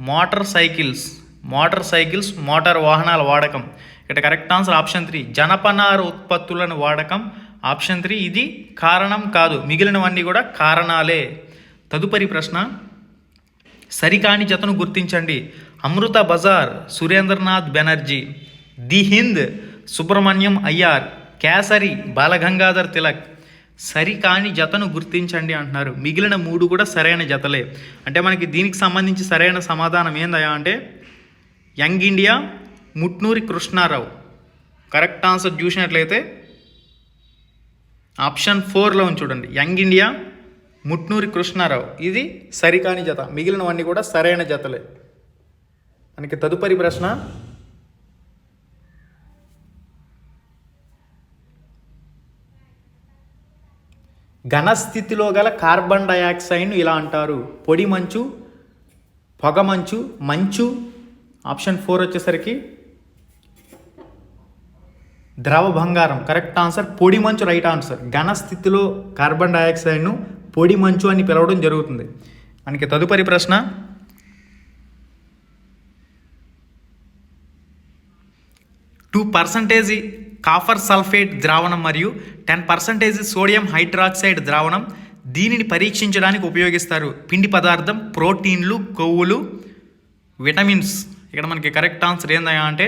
మోటార్ సైకిల్స్ మోటార్ వాహనాల వాడకం. ఇక్కడ కరెక్ట్ ఆన్సర్ ఆప్షన్ 3 జనపనార ఉత్పత్తులను వాడకం. ఆప్షన్ 3 ఇది కారణం కాదు, మిగిలినవన్నీ కూడా కారణాలే. తదుపరి ప్రశ్న, సరికాని జతను గుర్తించండి. అమృత బజార్ సురేంద్రనాథ్ బెనర్జీ, ది హింద్ సుబ్రహ్మణ్యం అయ్యార్, కేసరి బాలగంగాధర్ తిలక్. సరికాని జతను గుర్తించండి అంటున్నారు. మిగిలిన 3 కూడా సరైన జతలే. అంటే మనకి దీనికి సంబంధించి సరైన సమాధానం ఏందయ్యా అంటే young India Mutnuri Krishnarao. Correct answer చూసినట్లయితే ఆప్షన్ 4లో చూడండి, యంగ్ ఇండియా ముట్నూరి కృష్ణారావు. ఇది సరికాని జత, మిగిలినవన్నీ కూడా సరైన జతలే. మనకి తదుపరి ప్రశ్న, ఘనస్థితిలో గల కార్బన్ డయాక్సైడ్ను ఇలా అంటారు. పొడి మంచు, పొగ మంచు, మంచు. ఆప్షన్ 4 వచ్చేసరికి ద్రవ బంగారం. కరెక్ట్ ఆన్సర్ పొడి మంచు రైట్ ఆన్సర్. ఘన స్థితిలో కార్బన్ డయాక్సైడ్ను పొడి మంచు అని పిలవడం జరుగుతుంది. మనకి తదుపరి ప్రశ్న, 2% కాపర్ సల్ఫేట్ ద్రావణం మరియు 10% సోడియం హైడ్రాక్సైడ్ ద్రావణం దీనిని పరీక్షించడానికి ఉపయోగిస్తారు. పిండి పదార్థం, ప్రోటీన్లు, కొవ్వులు, విటమిన్స్. ఇక్కడ మనకి కరెక్ట్ ఆన్సర్ ఏందయ్యా అంటే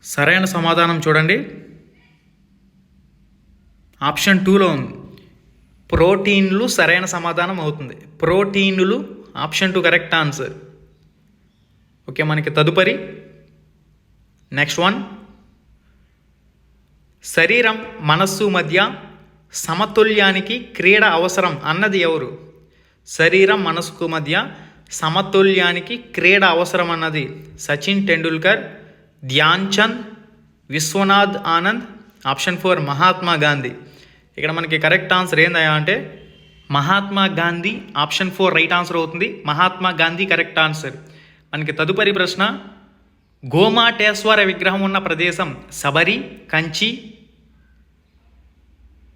సరైన సమాధానం చూడండి, ఆప్షన్ 2లో ఉంది. ప్రోటీన్లు సరైన సమాధానం అవుతుంది. ప్రోటీన్లు ఆప్షన్ 2 కరెక్ట్ ఆన్సర్. ఓకే, మనకి తదుపరి నెక్స్ట్ వన్, శరీరం మనస్సు మధ్య సమతుల్యానికి క్రీడ అవసరం అన్నది ఎవరు? శరీరం మనసుకు మధ్య సమతుల్యానికి క్రీడ అవసరం అన్నది సచిన్ టెండూల్కర్, ధ్యాన్ చంద్, విశ్వనాథ్ ఆనంద్. ఆప్షన్ 4 మహాత్మా గాంధీ. ఇక్కడ మనకి కరెక్ట్ ఆన్సర్ ఏందయ్యా అంటే Mahatma Gandhi. Option 4 right answer అవుతుంది. Mahatma Gandhi correct answer. మనకి తదుపరి ప్రశ్న, గోమాటేశ్వర విగ్రహం ఉన్న ప్రదేశం శబరి, కంచి,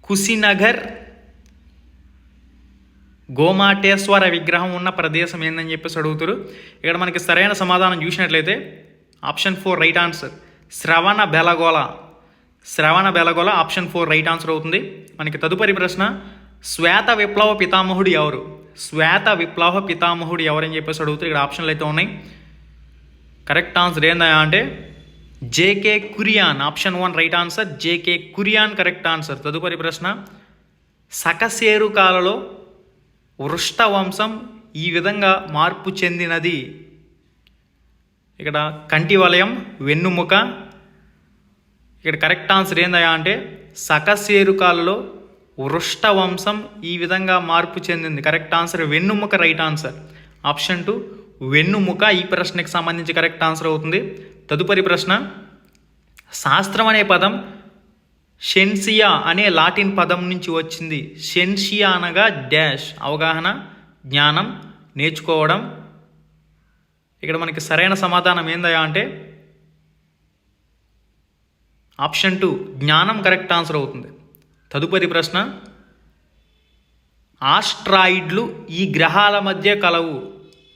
కుశినగర్. గోమాటేశ్వర విగ్రహం ఉన్న ప్రదేశం ఏందని చెప్పేసి అడుగుతారు. ఇక్కడ మనకి సరైన సమాధానం చూసినట్లయితే ఆప్షన్ 4 రైట్ ఆన్సర్ శ్రవణ బెలగోళ. శ్రవణ బెలగోళ ఆప్షన్ 4 రైట్ ఆన్సర్ అవుతుంది. మనకి తదుపరి ప్రశ్న, శ్వేత విప్లవ పితామహుడు ఎవరు? శ్వేత విప్లవ పితామహుడు ఎవరని చెప్పేసి అడుగుతారు. ఇక్కడ ఆప్షన్లు అయితే ఉన్నాయి. కరెక్ట్ ఆన్సర్ ఏందా అంటే J K Kurian. Option 1 right answer J K Kurian correct answer. తదుపరి ప్రశ్న, సకశేరుకాలలో వృష్ట వంశం ఈ విధంగా మార్పు చెందినది. ఇక్కడ కంటి వలయం, వెన్నుముక, ఇక్కడ కరెక్ట్ ఆన్సర్ ఏందయ్యా అంటే సకశేరుకాలలో వృష్ట వంశం ఈ విధంగా మార్పు చెందింది. కరెక్ట్ ఆన్సర్ వెన్నుముక, రైట్ ఆన్సర్. ఆప్షన్ 2 వెన్నుముక ఈ ప్రశ్నకి సంబంధించి కరెక్ట్ ఆన్సర్ అవుతుంది. తదుపరి ప్రశ్న, శాస్త్రం అనే పదం షెన్సియా అనే లాటిన్ పదం నుంచి వచ్చింది. షెన్సియా అనగా డాష్, అవగాహన, జ్ఞానం, నేర్చుకోవడం. ఇక్కడ మనకి సరైన సమాధానం ఏందయ్యా అంటే ఆప్షన్ 2 జ్ఞానం కరెక్ట్ ఆన్సర్ అవుతుంది. తదుపరి ప్రశ్న, ఆస్ట్రాయిడ్లు ఈ గ్రహాల మధ్య కలవు.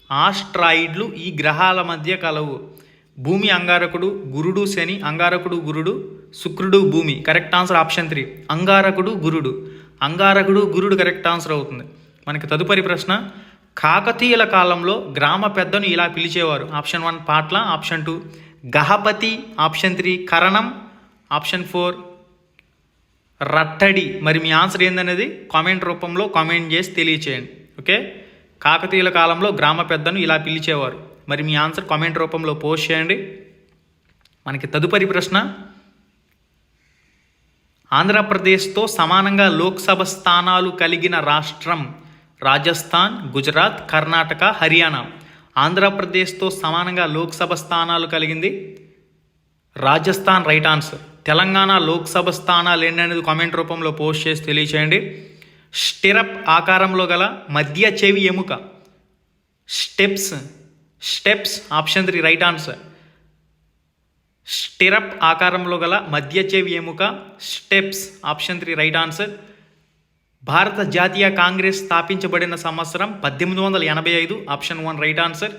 ఆస్ట్రాయిడ్లు ఈ గ్రహాల మధ్య కలవు. భూమి అంగారకుడు, గురుడు శని, అంగారకుడు గురుడు, శుక్రుడు భూమి. కరెక్ట్ ఆన్సర్ ఆప్షన్ 3 అంగారకుడు గురుడు. అంగారకుడు గురుడు కరెక్ట్ ఆన్సర్ అవుతుంది. మనకి తదుపరి ప్రశ్న, కాకతీయుల కాలంలో గ్రామ పెద్దను ఇలా పిలిచేవారు. ఆప్షన్ 1 పాట్ల, ఆప్షన్ 2 గహపతి, ఆప్షన్ 3 కరణం, ఆప్షన్ 4 రట్టడి. మరి మీ ఆన్సర్ ఏందనేది కామెంట్ రూపంలో కామెంట్ చేసి తెలియచేయండి. ఓకే, కాకతీయుల కాలంలో గ్రామ పెద్దను ఇలా పిలిచేవారు. మరి మీ ఆన్సర్ కామెంట్ రూపంలో పోస్ట్ చేయండి. మనకి తదుపరి ప్రశ్న, ఆంధ్రప్రదేశ్తో సమానంగా లోక్సభ స్థానాలు కలిగిన రాష్ట్రం రాజస్థాన్, గుజరాత్, కర్ణాటక, హర్యానా. ఆంధ్రప్రదేశ్తో సమానంగా లోక్సభ స్థానాలు కలిగింది రాజస్థాన్, రైట్ ఆన్సర్. తెలంగాణ లోక్సభ స్థానాలు ఎన్ని అనేది కామెంట్ రూపంలో పోస్ట్ చేసి తెలియచేయండి. స్టిరప్ ఆకారంలో గల మధ్య చెవి ఎముక. Steps option 3 right answer. Stir up ఆకారంలో గల మధ్య చెవి ఎముక స్టెప్స్, ఆప్షన్ 3 రైట్ ఆన్సర్. భారత జాతీయ కాంగ్రెస్ స్థాపించబడిన సంవత్సరం 1885, ఆప్షన్ 1 రైట్ ఆన్సర్.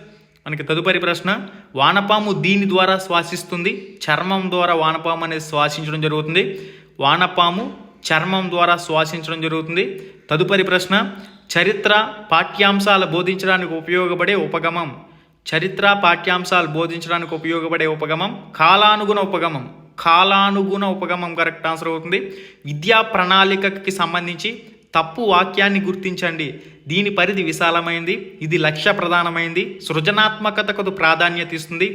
మనకి తదుపరి ప్రశ్న, వానపాము దీని ద్వారా శ్వాసిస్తుంది. చర్మం ద్వారా వానపాము అనేది శ్వాసించడం జరుగుతుంది. వానపాము చర్మం ద్వారా శ్వాసించడం జరుగుతుంది. తదుపరి ప్రశ్న, చరిత్ర పాఠ్యాంశాలు బోధించడానికి ఉపయోగపడే ఉపగమం. చరిత్ర పాఠ్యాంశాలు బోధించడానికి ఉపయోగపడే ఉపగమం కాలానుగుణ ఉపగమం. కాలానుగుణ ఉపగమం కరెక్ట్ ఆన్సర్ అవుతుంది. విద్యా ప్రణాళికకి సంబంధించి తప్పు వాక్యాన్ని గుర్తించండి. దీని పరిధి విశాలమైంది, ఇది లక్ష్య ప్రధానమైంది, సృజనాత్మకతకు ప్రాధాన్యత ఇస్తుంది,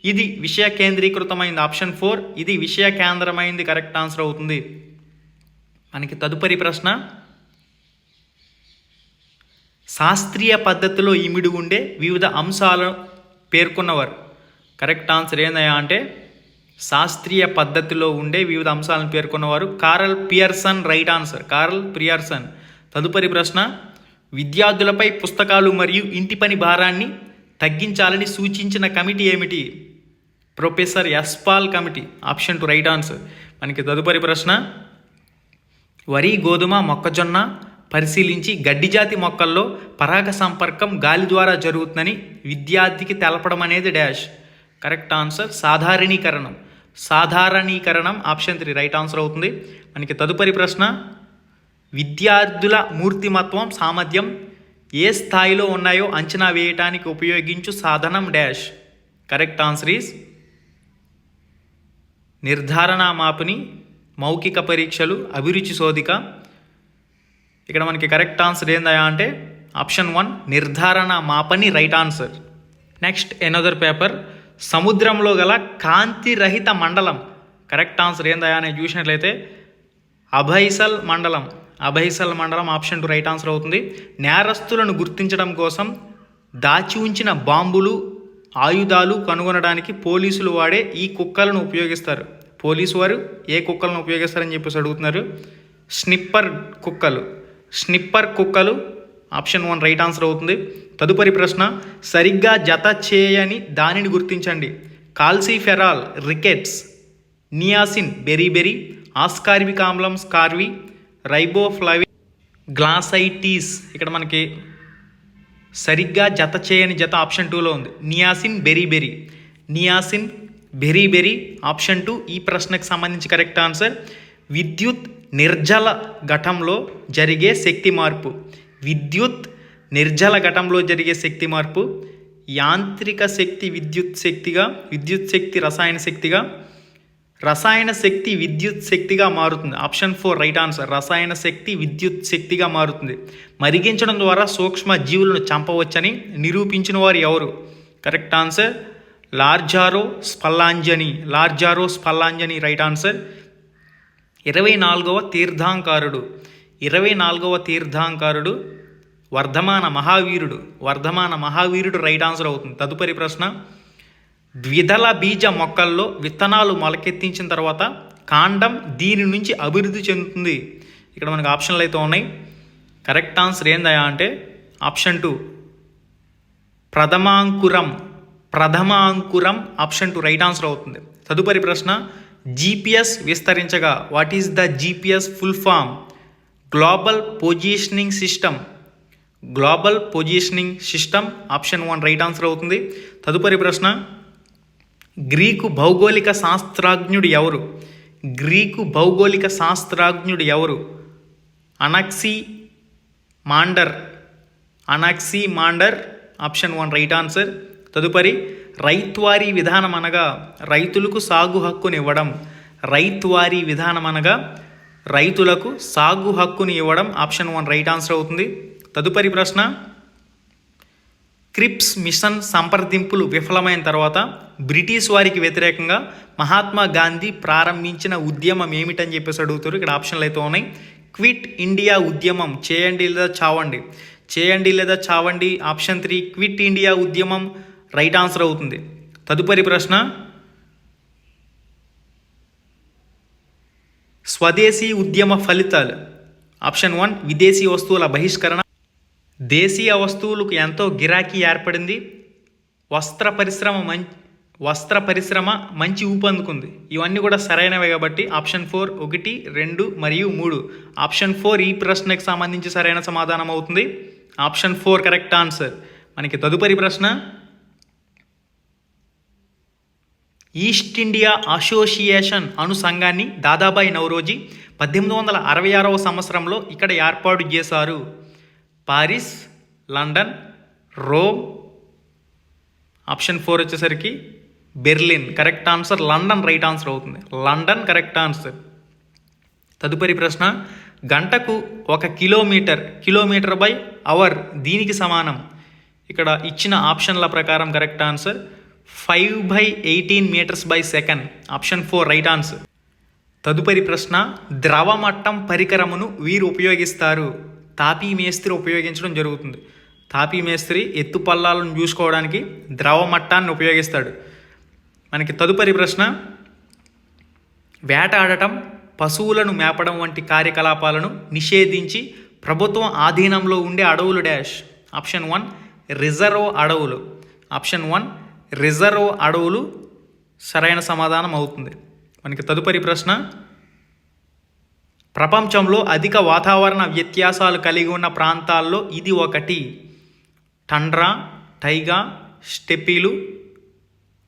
ఇది విషయ కేంద్రీకృతమైంది. ఆప్షన్ 4 ఇది విషయ కేంద్రమైంది కరెక్ట్ ఆన్సర్ అవుతుంది. మనకి తదుపరి ప్రశ్న, శాస్త్రీయ పద్ధతిలో ఇమిడి ఉండే వివిధ అంశాలను పేర్కొన్నవారు. కరెక్ట్ ఆన్సర్ ఏందయ్యా అంటే శాస్త్రీయ పద్ధతిలో ఉండే వివిధ అంశాలను పేర్కొన్నవారు Karl Pearson, right answer. Karl Pearson. తదుపరి ప్రశ్న, విద్యార్థులపై పుస్తకాలు మరియు ఇంటి పని భారాన్ని తగ్గించాలని సూచించిన కమిటీ ఏమిటి? Professor Yashpal committee, option 2 right answer. మనకి తదుపరి ప్రశ్న, వరి, గోధుమ, మొక్కజొన్న పరిశీలించి గడ్డి జాతి మొక్కల్లో పరాగ సంపర్కం గాలి ద్వారా జరుగుతుందని విద్యార్థికి తెలపడం అనేది డాష్. కరెక్ట్ ఆన్సర్ సాధారణీకరణం. సాధారణీకరణం, ఆప్షన్ 3 రైట్ ఆన్సర్ అవుతుంది. మనకి తదుపరి ప్రశ్న, విద్యార్థుల మూర్తిమత్వం, సామర్థ్యం ఏ స్థాయిలో ఉన్నాయో అంచనా వేయటానికి ఉపయోగించు సాధనం డాష్. కరెక్ట్ ఆన్సర్ ఈజ్ నిర్ధారణ మాపిని, మౌఖిక పరీక్షలు, అభిరుచి శోధిక. ఇక్కడ మనకి కరెక్ట్ ఆన్సర్ ఏందయ్యా అంటే ఆప్షన్ 1 నిర్ధారణ మాపని, right answer. Next another paper, సముద్రంలో గల కాంతిరహిత మండలం. కరెక్ట్ ఆన్సర్ ఏందయ్యా అని చూసినట్లయితే అభైసల్ మండలం. అభైసల్ మండలం, ఆప్షన్ 2 రైట్ ఆన్సర్ అవుతుంది. నేరస్తులను గుర్తించడం కోసం దాచి ఉంచిన బాంబులు, ఆయుధాలు కనుగొనడానికి పోలీసులు వాడే ఈ కుక్కలను ఉపయోగిస్తారు. పోలీసు వారు ఏ కుక్కలను ఉపయోగిస్తారని చెప్పేసి అడుగుతున్నారు. స్నిప్పర్ కుక్కలు. స్నిప్పర్ కుక్కలు, ఆప్షన్ 1 రైట్ ఆన్సర్ అవుతుంది. తదుపరి ప్రశ్న, సరిగ్గా జత చేయని దానిని గుర్తించండి. Calciferol, rickets, niacin, beriberi, ascorbic ఆమ్లం, స్కార్వి, రైబోఫ్లావిన్, గ్లాసైటీస్. ఇక్కడ మనకి సరిగ్గా జత చేయని జత ఆప్షన్ 2లో ఉంది. Niacin, beriberi. Niacin, beriberi, option 2 ఈ ప్రశ్నకు సంబంధించి కరెక్ట్ ఆన్సర్. విద్యుత్ నిర్జల ఘటంలో జరిగే శక్తి మార్పు. విద్యుత్ నిర్జల ఘటంలో జరిగే శక్తి మార్పు యాంత్రిక శక్తి విద్యుత్ శక్తిగా, విద్యుత్ శక్తి రసాయన శక్తిగా, రసాయన శక్తి విద్యుత్ శక్తిగా మారుతుంది. Option 4 right answer. రసాయన శక్తి విద్యుత్ శక్తిగా మారుతుంది. మరిగించడం ద్వారా సూక్ష్మ జీవులను చంపవచ్చని నిరూపించిన వారు ఎవరు? Correct answer Lazzaro Spallanzani right answer. 24వ తీర్థాంకారుడు వర్ధమాన మహావీరుడు రైట్ ఆన్సర్ అవుతుంది. తదుపరి ప్రశ్న, ద్విదళ బీజ మొక్కల్లో విత్తనాలు మొలకెత్తించిన తర్వాత కాండం దీని నుంచి అభివృద్ధి చెందుతుంది. ఇక్కడ మనకు ఆప్షన్లు అయితే ఉన్నాయి. కరెక్ట్ ఆన్సర్ ఏందయా అంటే ఆప్షన్ 2 ప్రథమాంకురం ఆప్షన్ 2 రైట్ ఆన్సర్ అవుతుంది. తదుపరి ప్రశ్న, GPS విస్తరించగా what is the GPS full form? Global positioning system option 1 right answer అవుతుంది. తదుపరి ప్రశ్న, గ్రీకు భౌగోళిక శాస్త్రజ్ఞుడు ఎవరు? Anaximander option 1 right answer. తదుపరి, రైతువారీ విధానం అనగా రైతులకు సాగు హక్కుని ఇవ్వడం ఆప్షన్ 1 రైట్ ఆన్సర్ అవుతుంది. తదుపరి ప్రశ్న, క్రిప్స్ మిషన్ సంప్రదింపులు విఫలమైన తర్వాత బ్రిటిష్ వారికి వ్యతిరేకంగా మహాత్మా గాంధీ ప్రారంభించిన ఉద్యమం ఏమిటని చెప్పేసి అడుగుతారు. ఇక్కడ ఆప్షన్లు అయితే ఉన్నాయి. క్విట్ ఇండియా ఉద్యమం, చేయండి లేదా చావండి ఆప్షన్ 3 క్విట్ ఇండియా ఉద్యమం రైట్ ఆన్సర్ అవుతుంది. తదుపరి ప్రశ్న, స్వదేశీ ఉద్యమ ఫలితాలు ఆప్షన్ 1 విదేశీ వస్తువుల బహిష్కరణ, దేశీయ వస్తువులకు ఎంతో గిరాకీ ఏర్పడింది, వస్త్ర పరిశ్రమ మంచి ఊపందుకుంది. ఇవన్నీ కూడా సరైనవే కాబట్టి ఆప్షన్ 4 1, 2 మరియు 3 ఆప్షన్ 4 ఈ ప్రశ్నకు సంబంధించి సరైన సమాధానం అవుతుంది. Option 4 correct answer. మనకి తదుపరి ప్రశ్న, ఈస్ట్ ఇండియా అసోసియేషన్ అను సంఘాన్ని దాదాబాయి నౌరోజీ 1866వ సంవత్సరంలో ఇక్కడ ఏర్పాటు చేశారు. పారిస్, లండన్, రోమ్ ఆప్షన్ 4 వచ్చేసరికి Berlin correct answer. London right answer అవుతుంది. London correct answer. తదుపరి ప్రశ్న, గంటకు 1 కిలోమీటర్ బై అవర్ దీనికి సమానం. ఇక్కడ ఇచ్చిన ఆప్షన్ల ప్రకారం correct answer 5/18 metres by second option 4 right answer. తదుపరి ప్రశ్న, ద్రవమట్టం పరికరమును వీరు ఉపయోగిస్తారు. తాపీ మేస్త్రి ఉపయోగించడం జరుగుతుంది. తాపీ మేస్త్రి ఎత్తు పల్లాలను చూసుకోవడానికి ద్రవమట్టాన్ని ఉపయోగిస్తాడు. మనకి తదుపరి ప్రశ్న, వేటాడటం, పశువులను మేపడం వంటి కార్యకలాపాలను నిషేధించి ప్రభుత్వం ఆధీనంలో ఉండే అడవులు డాష్ ఆప్షన్ 1 రిజర్వ్ అడవులు సరైన సమాధానం అవుతుంది. మనకి తదుపరి ప్రశ్న, ప్రపంచంలో అధిక వాతావరణ వ్యత్యాసాలు కలిగి ఉన్న ప్రాంతాల్లో ఇది ఒకటి. టండ్రా, టైగా, స్టెప్పీలు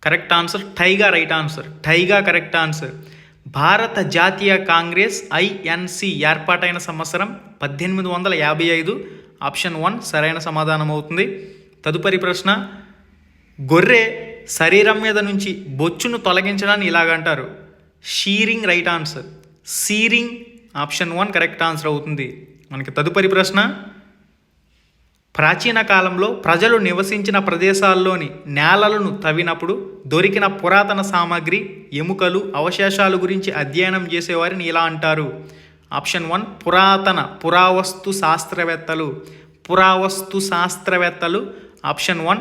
correct answer. Taiga right answer. Taiga correct answer. భారత జాతీయ కాంగ్రెస్ INC ఏర్పాటైన సంవత్సరం 1855 ఆప్షన్ 1 సరైన సమాధానం అవుతుంది. తదుపరి ప్రశ్న, గొర్రె శరీరం మీద నుంచి బొచ్చును తొలగించడాన్ని ఇలాగంటారు. Shearing right answer. Shearing option 1 correct answer అవుతుంది. మనకి తదుపరి ప్రశ్న, ప్రాచీన కాలంలో ప్రజలు నివసించిన ప్రదేశాల్లోని నేలలను తవ్వినప్పుడు దొరికిన పురాతన సామాగ్రి, ఎముకలు, అవశేషాలు గురించి అధ్యయనం చేసేవారిని ఇలా అంటారు. ఆప్షన్ 1 పురావస్తు శాస్త్రవేత్తలు ఆప్షన్ 1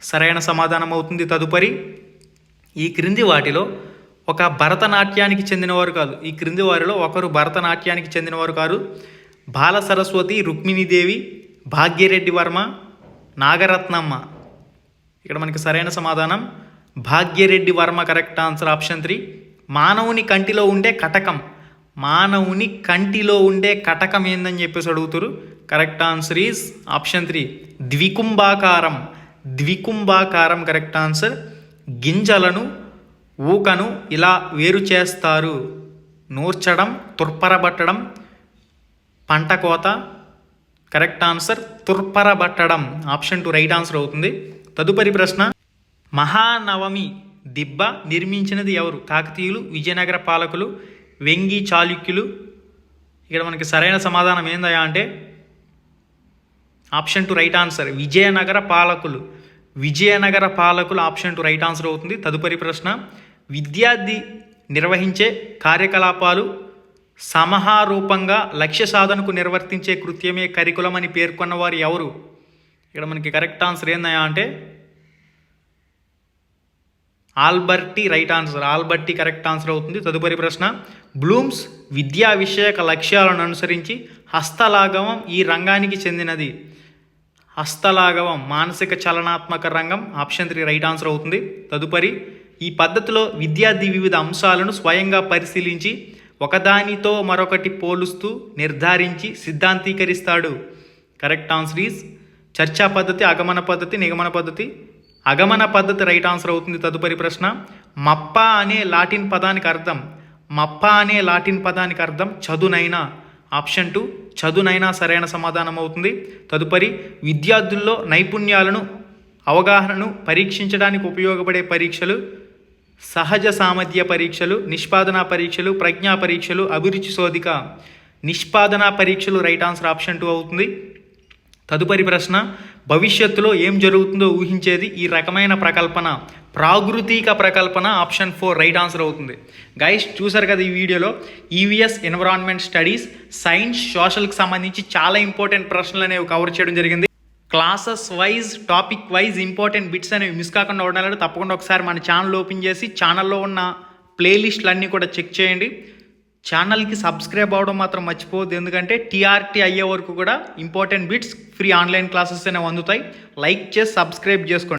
సరైన సమాధానం అవుతుంది. తదుపరి, ఈ క్రింది వాటిలో ఒక భరతనాట్యానికి చెందినవారు కాదు. ఈ క్రింది వారిలో ఒకరు భరతనాట్యానికి చెందినవారు కాదు. బాల సరస్వతి, రుక్మిణీదేవి, భాగ్యరెడ్డి వర్మ, నాగరత్నమ్మ. ఇక్కడ మనకి సరైన సమాధానం Bhagya Reddy Varma correct answer option 3. మానవుని కంటిలో ఉండే కటకం ఏందని చెప్పేసి అడుగుతారు. కరెక్ట్ ఆన్సర్ ఈజ్ ఆప్షన్ 3 ద్వికుంభాకారం కరెక్ట్ ఆన్సర్. గింజలను, ఊకను ఇలా వేరు చేస్తారు. నూర్చడం, తుర్పరబట్టడం, పంట కోత కరెక్ట్ ఆన్సర్ తుర్పరబట్టడం ఆప్షన్ 2 రైట్ ఆన్సర్ అవుతుంది. తదుపరి ప్రశ్న, మహానవమి దిబ్బ నిర్మించినది ఎవరు? కాకతీయులు, విజయనగర పాలకులు, వెంగి చాళుక్యులు. ఇక్కడ మనకి సరైన సమాధానం ఏందయ్యా అంటే ఆప్షన్ 2 రైట్ ఆన్సర్ విజయనగర పాలకులు. విజయనగర పాలకులు ఆప్షన్ 2 రైట్ ఆన్సర్ అవుతుంది. తదుపరి ప్రశ్న, విద్యార్థి నిర్వహించే కార్యకలాపాలు సమాహారూపంగా లక్ష్య సాధనకు నిర్వర్తించే కృత్యమే కరికులం అని పేర్కొన్నవారు ఎవరు? ఇక్కడ మనకి కరెక్ట్ ఆన్సర్ ఏందయ్యా అంటే ఆల్బర్టీ రైట్ ఆన్సర్. ఆల్బర్టీ కరెక్ట్ ఆన్సర్ అవుతుంది. తదుపరి ప్రశ్న, బ్లూమ్స్ విద్యా విషయక లక్ష్యాలను అనుసరించి హస్తలాఘవం ఈ రంగానికి చెందినది. హస్తలాఘవం మానసిక చలనాత్మక రంగం. ఆప్షన్ 3 రైట్ ఆన్సర్ అవుతుంది. తదుపరి, ఈ పద్ధతిలో విద్యార్థి వివిధ అంశాలను స్వయంగా పరిశీలించి ఒకదానితో మరొకటి పోలుస్తూ నిర్ధారించి సిద్ధాంతీకరిస్తాడు. కరెక్ట్ ఆన్సర్ ఈజ్ చర్చా పద్ధతి, ఆగమన పద్ధతి, నిగమన పద్ధతి. ఆగమన పద్ధతి రైట్ ఆన్సర్ అవుతుంది. తదుపరి ప్రశ్న, మప్ప అనే లాటిన్ పదానికి అర్థం. మప్ప అనే లాటిన్ పదానికి అర్థం చదునైనా. ఆప్షన్ 2 చదునైనా సరైన సమాధానం అవుతుంది. తదుపరి, విద్యార్థుల్లో నైపుణ్యాలను అవగాహనను పరీక్షించడానికి ఉపయోగపడే పరీక్షలు సహజ సామర్థ్య పరీక్షలు, నిష్పాదనా పరీక్షలు, ప్రజ్ఞా పరీక్షలు, అభిరుచి శోధిక. నిష్పాదనా పరీక్షలు రైట్ ఆన్సర్ ఆప్షన్ 2 అవుతుంది. తదుపరి ప్రశ్న, భవిష్యత్తులో ఏం జరుగుతుందో ఊహించేది ఈ రకమైన ప్రకల్పన. ప్రాగృతిక ప్రకల్పన. ఆప్షన్ 4 రైట్ ఆన్సర్ అవుతుంది. గైస్ చూసారు కదా ఈ వీడియోలో ఈవీఎస్ ఎన్విరాన్మెంట్ స్టడీస్ సైన్స్ సోషల్కి సంబంధించి చాలా ఇంపార్టెంట్ ప్రశ్నలు అనేవి కవర్ చేయడం జరిగింది. Classes wise topic wise important bits అనేవి మిస్ కాకుండా ఉండాలంటే తప్పకుండా ఒకసారి మన ఛానల్ ఓపెన్ చేసి ఛానల్లో ఉన్న ప్లేలిస్టులు అన్నీ కూడా చెక్ చేయండి. ఛానల్కి సబ్స్క్రైబ్ అవ్వడం మాత్రం మర్చిపోవద్దు, ఎందుకంటే టీఆర్టీ అయ్యే వరకు కూడా important bits free online classes అనేవి అందుతాయి. లైక్ చేసి సబ్స్క్రైబ్ చేసుకోండి.